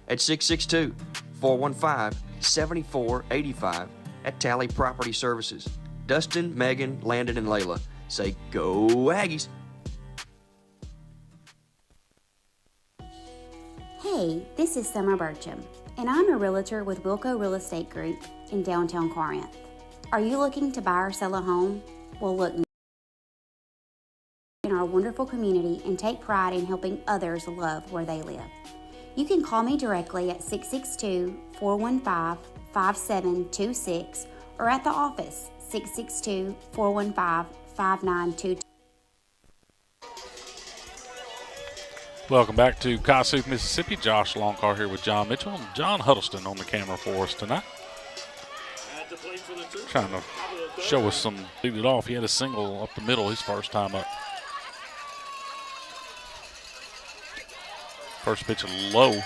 at 662-415-7485 at Tally Property Services. Dustin, Megan, Landon, and Layla say, go Aggies! Hey, this is Summer Burcham, and I'm a realtor with Wilco Real Estate Group in downtown Corinth. Are you looking to buy or sell a home? Well, look in our wonderful community and take pride in helping others love where they live. You can call me directly at 662-415-5726 or at the office 662-415-5922. Welcome back to Kossuth, Mississippi. Josh Longcar here with John Mitchell and John Huddleston on the camera for us tonight. Trying to show us some lead it off. He had a single up the middle his first time up. First pitch low.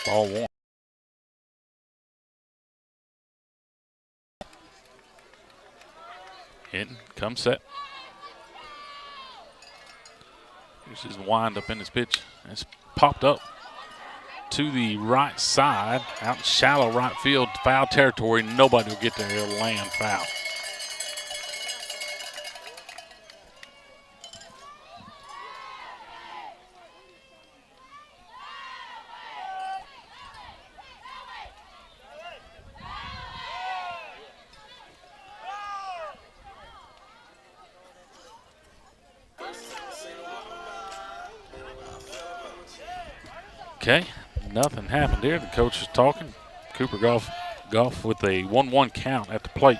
Ball 1. Hitting, come set. Here's his wind up in his pitch. It's popped up to the right side, out in shallow right field, foul territory. Nobody will get there. He'll land foul. Okay, nothing happened there. The coach is talking. Cooper Goff with a 1-1 count at the plate.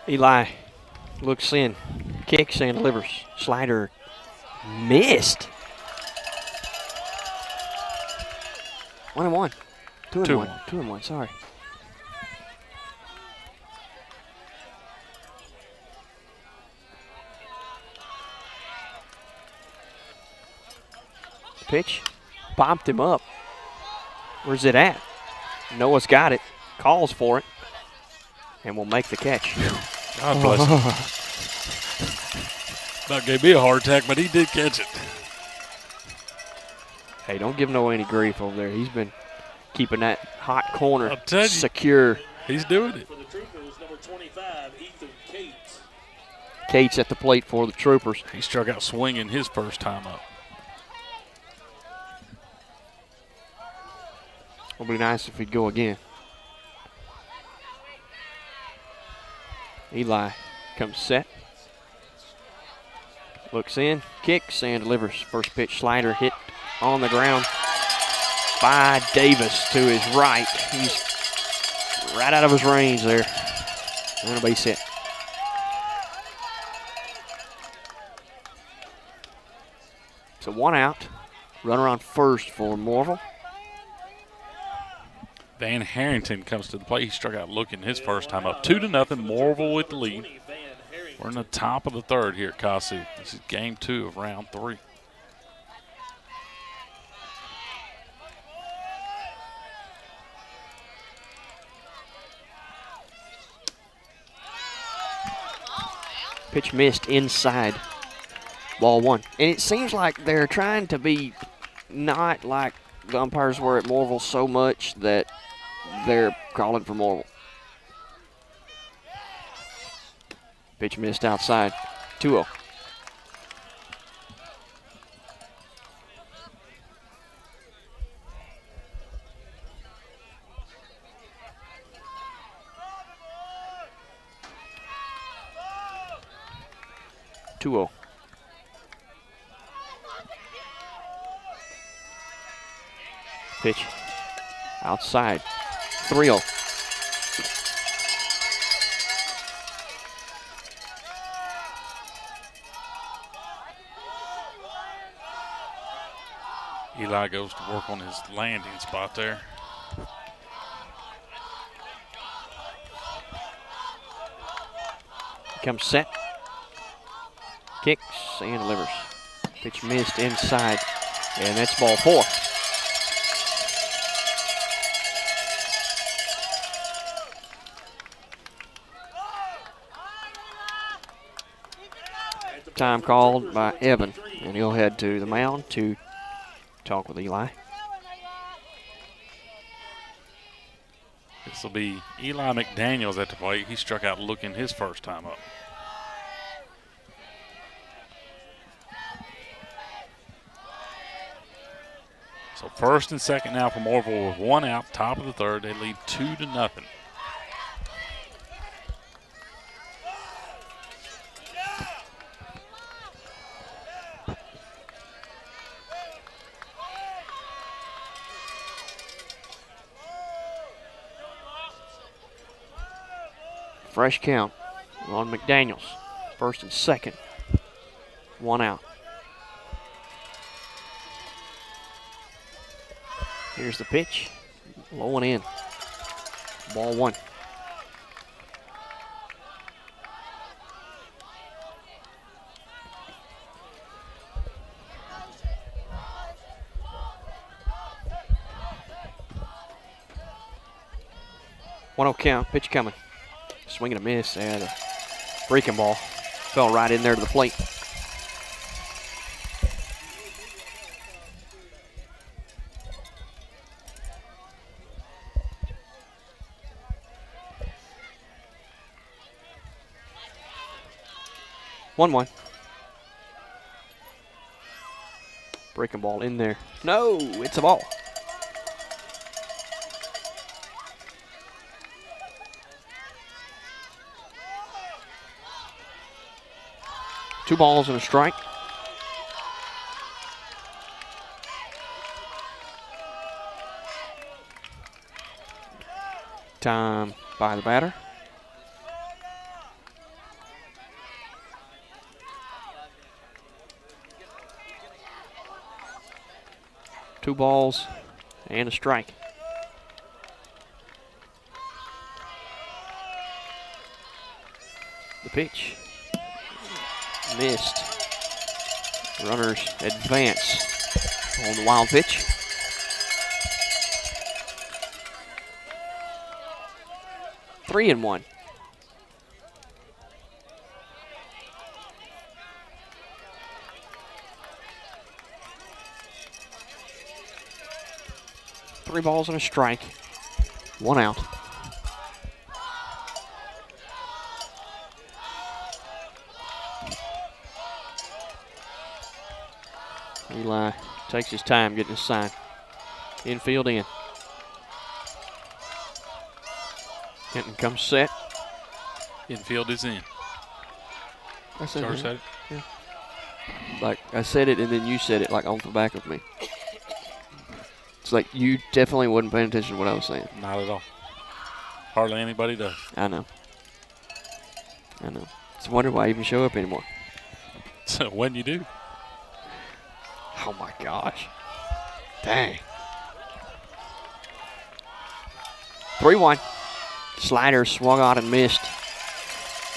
Eli looks in, kicks and delivers. Slider missed. 1-1. 2-1. 2-1, sorry. Pitch. Popped him up. Where's it at? Noah's got it. Calls for it. And will make the catch. God bless him. About gave me a heart attack, but he did catch it. Hey, don't give Noah any grief over there. He's been keeping that hot corner secure. He's doing it. For the Troopers, number 25, Ethan Cates. Cates at the plate for the Troopers. He struck out swinging his first time up. It'll be nice if he'd go again. Eli comes set. Looks in, kicks, and delivers. First pitch slider hit on the ground by Davis to his right. He's right out of his range there. And a base hit. So 1 out. Runner on first for Mooreville. Van Harrington comes to the plate. He struck out looking his first time up. 2-0, Mooreville with the lead. We're in the top of the third here at Kossuth. This is game 2 of round 3. Pitch missed inside. Ball 1. And it seems like they're trying to be not like the umpires were at Mooreville so much that they're calling for Mooreville. Pitch missed outside. 2-0. Pitch outside. 3-0. Eli goes to work on his landing spot there. Comes set. Kicks and delivers. Pitch missed inside. And that's ball 4. Time called by Evan, and he'll head to the mound to talk with Eli. This will be Eli McDaniels at the plate. He struck out looking his first time up. So first and second now for Mooreville with 1 out, top of the third. They lead 2-0. Fresh count on McDaniels. First and second. 1 out. Here's the pitch. Low and in. Ball 1. One count. Pitch coming. Swing and a miss, and a breaking ball. Fell right in there to the plate. One. Breaking ball in there. No, it's a ball. Two balls and a strike. Time by the batter. Two balls and a strike. The pitch. Missed. Runners advance on the wild pitch. Three and one. Three balls and a strike. 1 out. Eli takes his time getting his sign. Infield in. Hinton comes set. Infield is in. I said Char said it? Yeah. Like, I said it and then you said it like on the back of me. It's like you definitely wasn't paying attention to what I was saying. Not at all. Hardly anybody does. I know. It's a wonder why I even show up anymore. So when you do. Oh, my gosh. Dang. 3-1. Slider swung on and missed.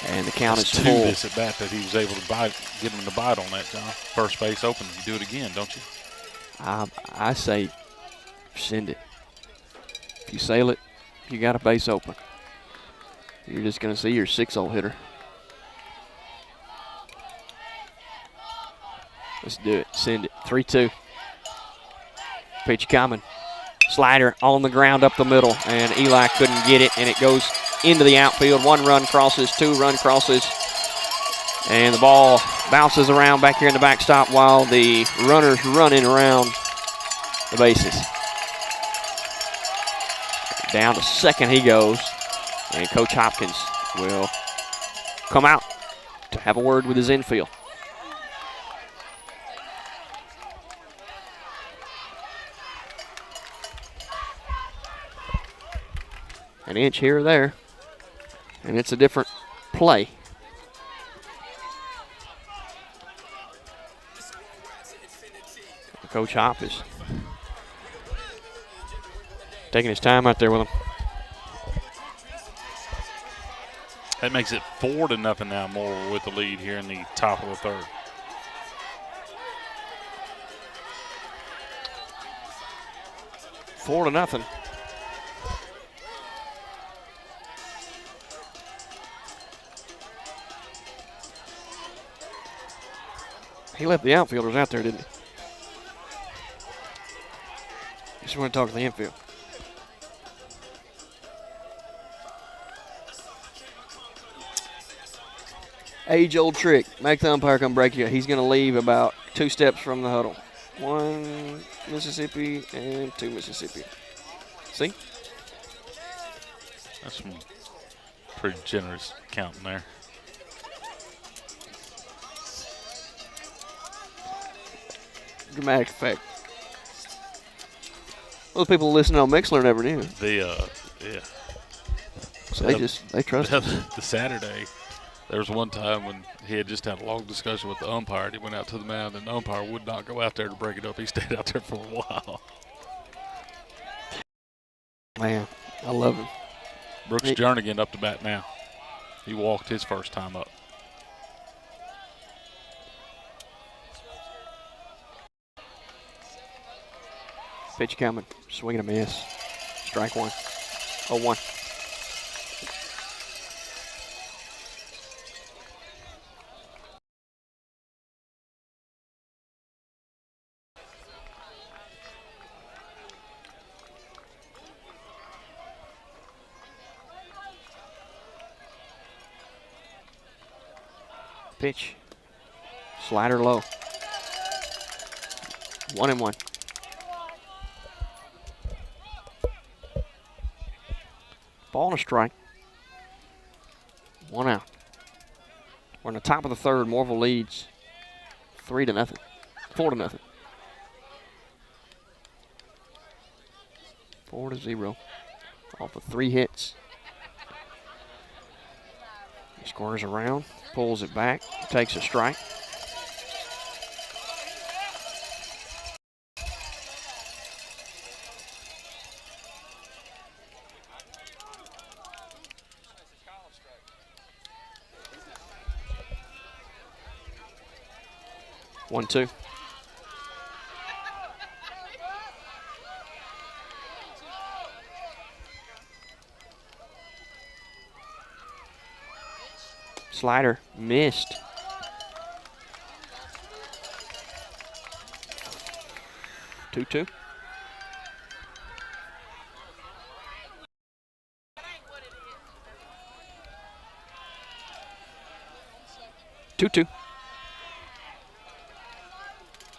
And the count is full. This at bat that he was able to get him to bite on that, John. First base open. You do it again, don't you? I say send it. If you sail it, you got a base open. You're just going to see your 6-0 hitter. Let's do it. Send it. 3-2. Pitch coming. Slider on the ground up the middle, and Eli couldn't get it, and it goes into the outfield. 1 run crosses, 2 run crosses, and the ball bounces around back here in the backstop while the runner's running around the bases. Down to second he goes, and Coach Hopkins will come out to have a word with his infield. An inch here or there, and it's a different play. Coach Hop is taking his time out there with him. That makes it 4-0 now, Mooreville with the lead here in the top of the third. Four to nothing. He left the outfielders out there, didn't he? Just want to talk to the infield. Age-old trick. Make the umpire come break you. He's going to leave about 2 steps from the huddle. 1 Mississippi and 2 Mississippi. See? That's some pretty generous counting there. Dramatic effect. Those people listening on Mixler never knew. Yeah. So they trust him. The Saturday, there was one time when he had just had a long discussion with the umpire, and he went out to the mound, and the umpire would not go out there to break it up. He stayed out there for a while. Man, I love him. Brooks Jernigan up to bat now. He walked his first time up. Pitch coming. Swing and a miss. Strike 1. 0-1. Pitch. Slider low. 1-1. Ball and a strike. 1 out. We're in the top of the third. Mooreville leads 3-0. 4-0. 4-0. Off of 3 hits. He squares around, pulls it back, takes a strike. One, two. Slider missed. 2-2.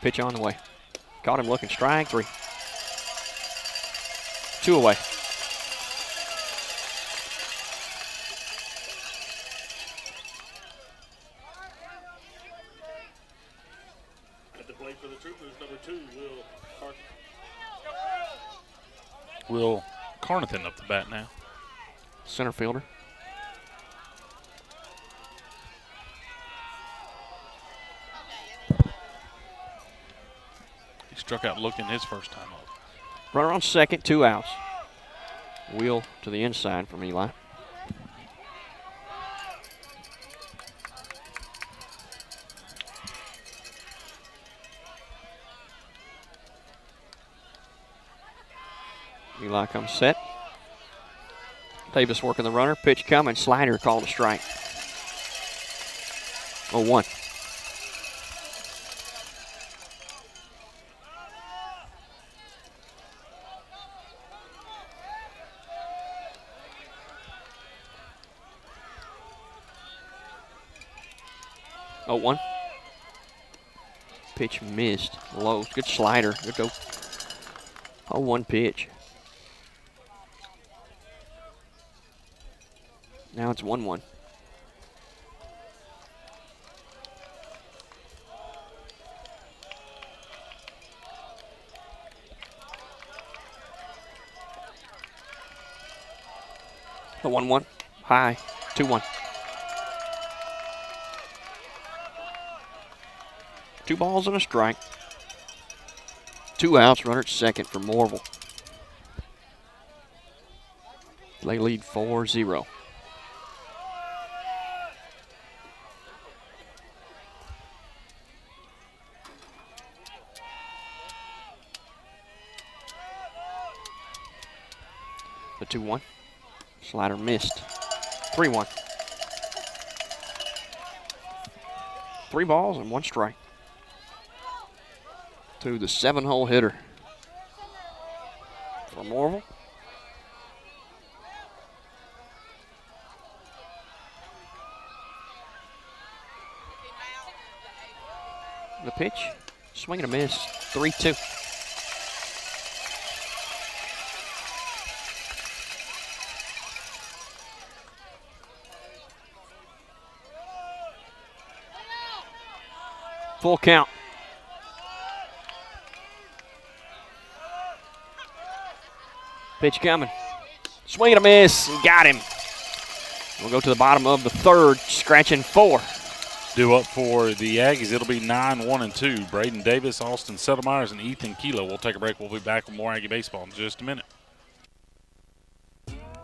Pitch on the way. Caught him looking. Strike 3. 2 away. play for the Troopers, number 2, Will Carnathan up the bat now. Center fielder. He struck out looking his first time up. Runner on second, 2 outs. Wheel to the inside from Eli. Eli comes set. Davis working the runner. Pitch coming. Slider called a strike. 0-1. Oh, 1. Pitch missed. Low. Good slider. Good go. 0-1 pitch. Now it's 1-1. The 1-1. High. 2-1. 2 balls and a strike. 2 outs. Runner at second for Mooreville. They lead 4-0. The 2-1. Slider missed. 3-1. 3 balls and 1 strike. To the 7-hole hitter for Mooreville. The pitch, swing and a miss, 3-2. Full count. Pitch coming. Swing and a miss. Got him. We'll go to the bottom of the third, scratching 4. Due up for the Aggies, it'll be 9-1-2. Braden Davis, Austin Settlemyers, and Ethan Kilo. We'll take a break. We'll be back with more Aggie baseball in just a minute.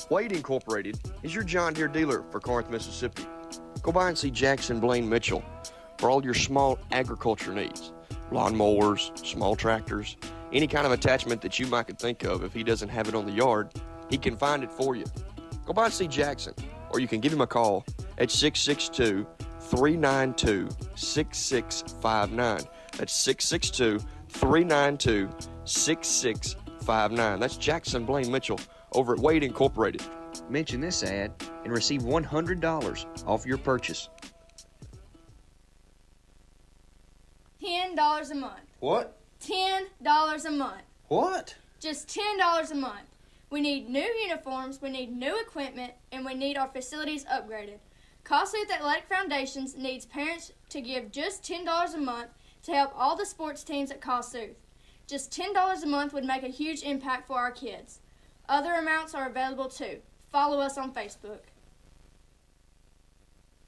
Wade Incorporated is your John Deere dealer for Corinth, Mississippi. Go by and see Jackson Blaine Mitchell for all your small agriculture needs. Lawnmowers, small tractors, any kind of attachment that you might could think of. If he doesn't have it on the yard, he can find it for you. Go by and see Jackson, or you can give him a call at 662-392-6659. That's 662-392-6659. That's Jackson Blaine Mitchell over at Wade Incorporated. Mention this ad and receive $100 off your purchase. $10 a month. What? $10 a month. What? Just $10 a month. We need new uniforms, we need new equipment, and we need our facilities upgraded. Kossuth Athletic Foundations needs parents to give just $10 a month to help all the sports teams at Kossuth. Just $10 a month would make a huge impact for our kids. Other amounts are available too. Follow us on Facebook.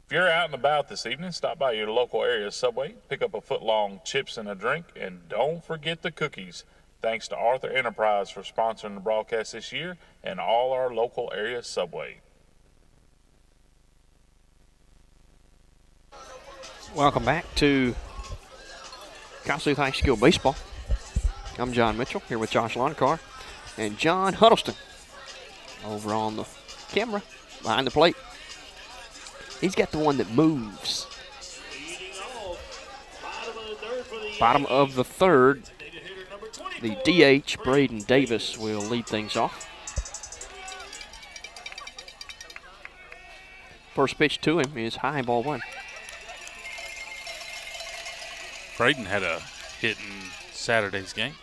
If you're out and about this evening, stop by your local area Subway, pick up a foot-long chips and a drink, and don't forget the cookies. Thanks to Arthur Enterprise for sponsoring the broadcast this year and all our local area Subway. Welcome back to Kossuth High School Baseball. I'm John Mitchell here with Josh Loncar and John Huddleston over on the camera behind the plate. He's got the one that moves. Bottom of the third, the DH, Braden Davis, will lead things off. First pitch to him is high, ball 1. Braden had a hit in Saturday's game.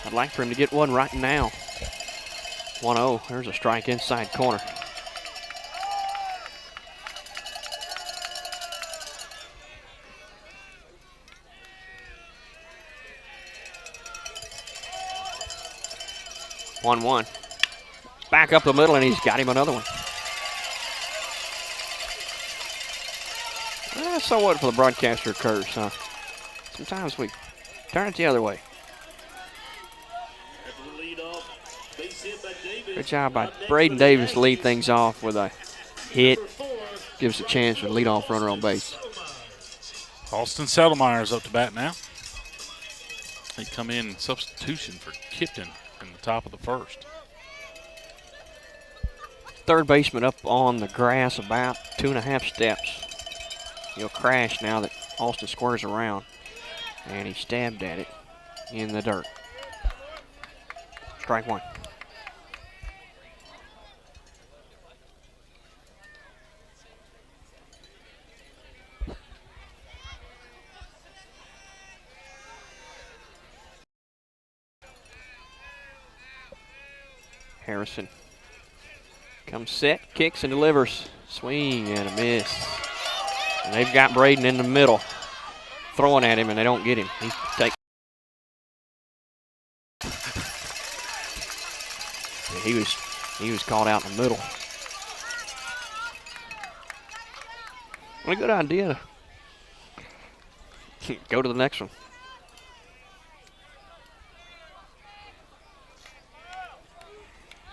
I'd like for him to get one right now. 1-0. There's a strike inside corner. 1-1. Back up the middle, and he's got him another one. So what for the broadcaster curse, huh? Sometimes we turn it the other way. Good job by Braden Davis to lead things off with a hit. Gives a chance for the leadoff runner on base. Austin Settlemeyer's up to bat now. He come in substitution for Kipton in the top of the first. Third baseman up on the grass about 2.5 steps. He'll crash now that Austin squares around. And he stabbed at it in the dirt. Strike one. Harrison comes set, kicks and delivers. Swing and a miss. And they've got Braden in the middle, throwing at him, and they don't get him. He was caught out in the middle. What a good idea to go to the next one.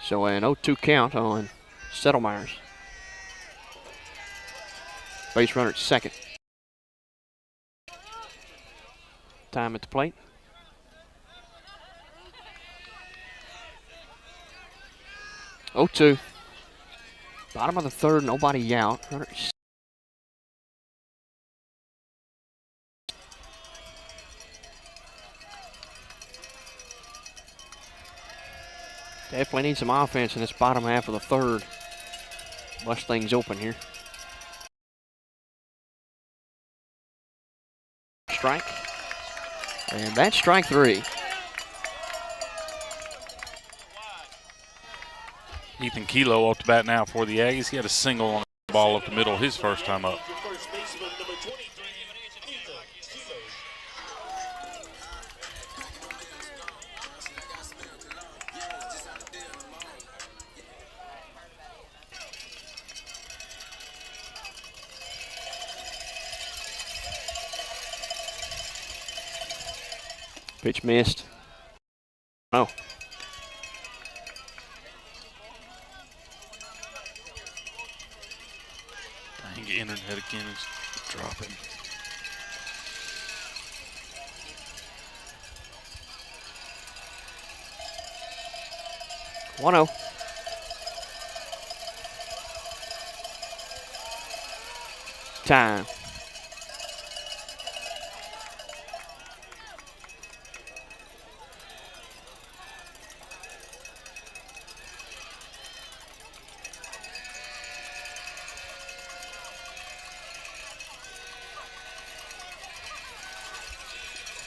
So an 0-2 count on Settlemeyer's. Base runner at second. Time at the plate. Oh, 2. Bottom of the third, nobody out. Runner definitely need some offense in this bottom half of the third. Bust things open here. Strike. And that's strike 3. Ethan Kelo up to bat now for the Aggies. He had a single on the ball up the middle his first time up. Pitch missed. No. Dang, internet again is dropping. One-oh. Time.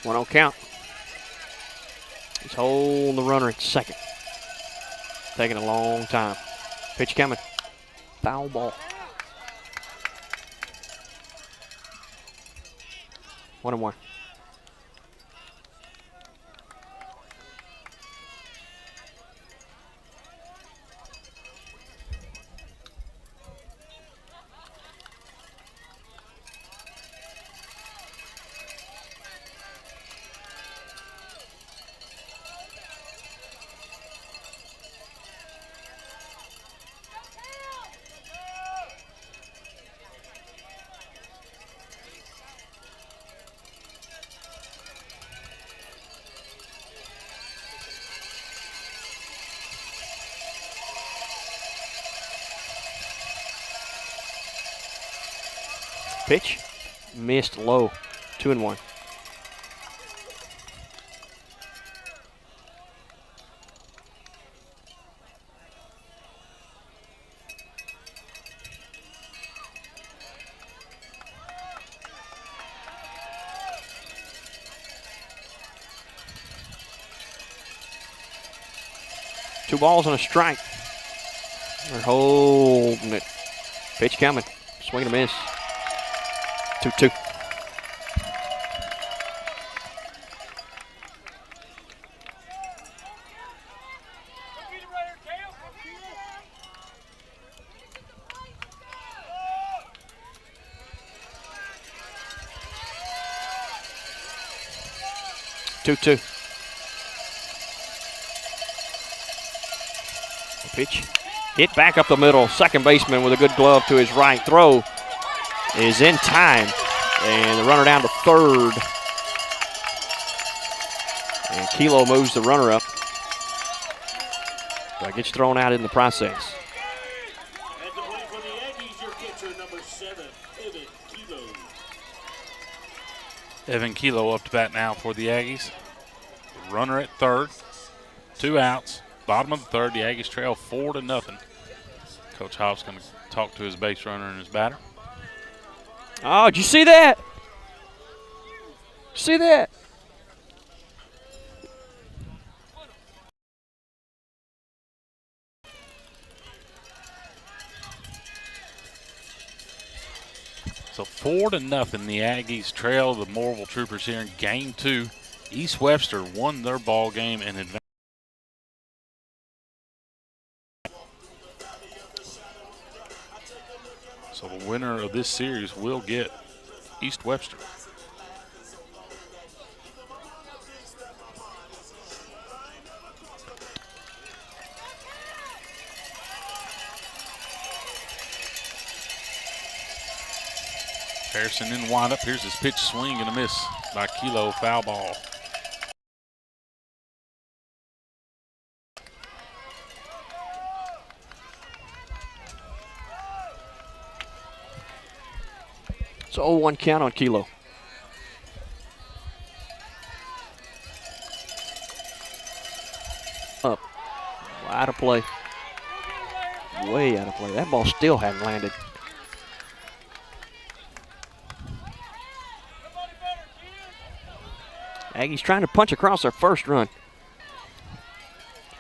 One-oh count. He's holding the runner at second. Taking a long time. Pitch coming. Foul ball. 1-1. Pitch missed low. 2-1. Two balls and a strike. They're holding it. Pitch coming. Swing and a miss. 2-2. 2-2. Pitch hit back up the middle. Second baseman with a good glove to his right. Throw is in time. And the runner down to third. And Kilo moves the runner up. But gets thrown out in the process. And to play for the Aggies, your catcher, number 7, Evan Kilo. Evan Kilo up to bat now for the Aggies. Runner at third. 2 outs. Bottom of the third. The Aggies trail 4-0. Coach Hobbs going to talk to his base runner and his batter. Oh, did you see that? See that? So 4-0, the Aggies trail the Mooreville Troopers here in Game 2. East Webster won their ball game and advanced. So the winner of this series will get East Webster. Harrison in windup. Here's his pitch, swing and a miss by Kilo, foul ball. It's an 0-1 count on Kilo. Up. Out of play. Way out of play. That ball still hadn't landed. Aggies trying to punch across their first run.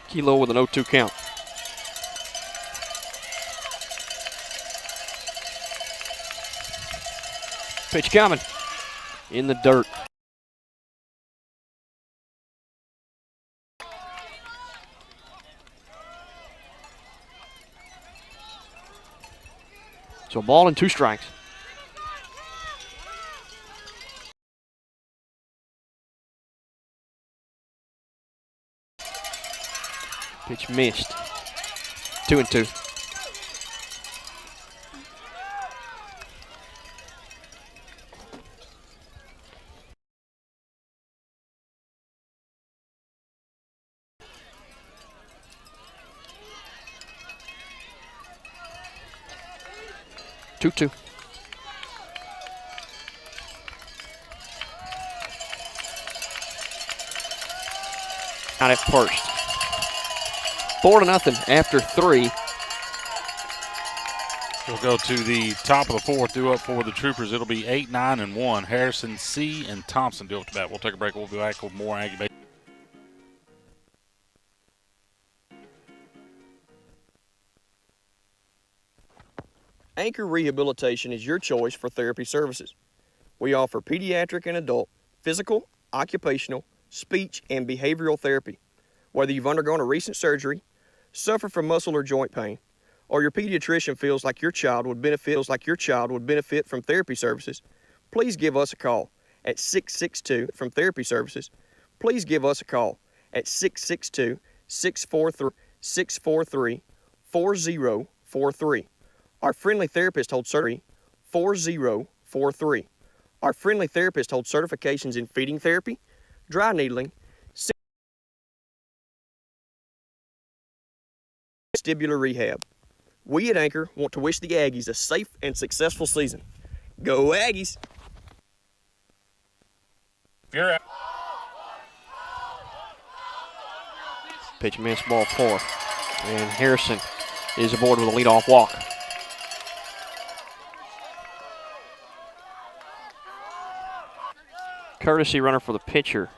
Kilo with an 0-2 count. Pitch coming. In the dirt. So ball and 2 strikes. Pitch missed. 2-2. Out at first. 4-0 after 3. We'll go to the top of the fourth. Due up for the Troopers. It'll be 8, 9, and 1. Harrison, C, and Thompson due up to bat. We'll take a break. We'll be back with more Aggie baseball. Anchor Rehabilitation is your choice for therapy services. We offer pediatric and adult, physical, occupational, speech, and behavioral therapy. Whether you've undergone a recent surgery, suffer from muscle or joint pain, or your pediatrician feels like your child would benefit from therapy services, please give us a call at 662-643-4043. Our friendly therapist holds 4043. Our friendly therapist holds certifications in feeding therapy, dry needling, vestibular rehab. We at Anchor want to wish the Aggies a safe and successful season. Go Aggies! You're out. Pitch missed, ball 4. And Harrison is aboard with a leadoff walk. Courtesy runner for the pitcher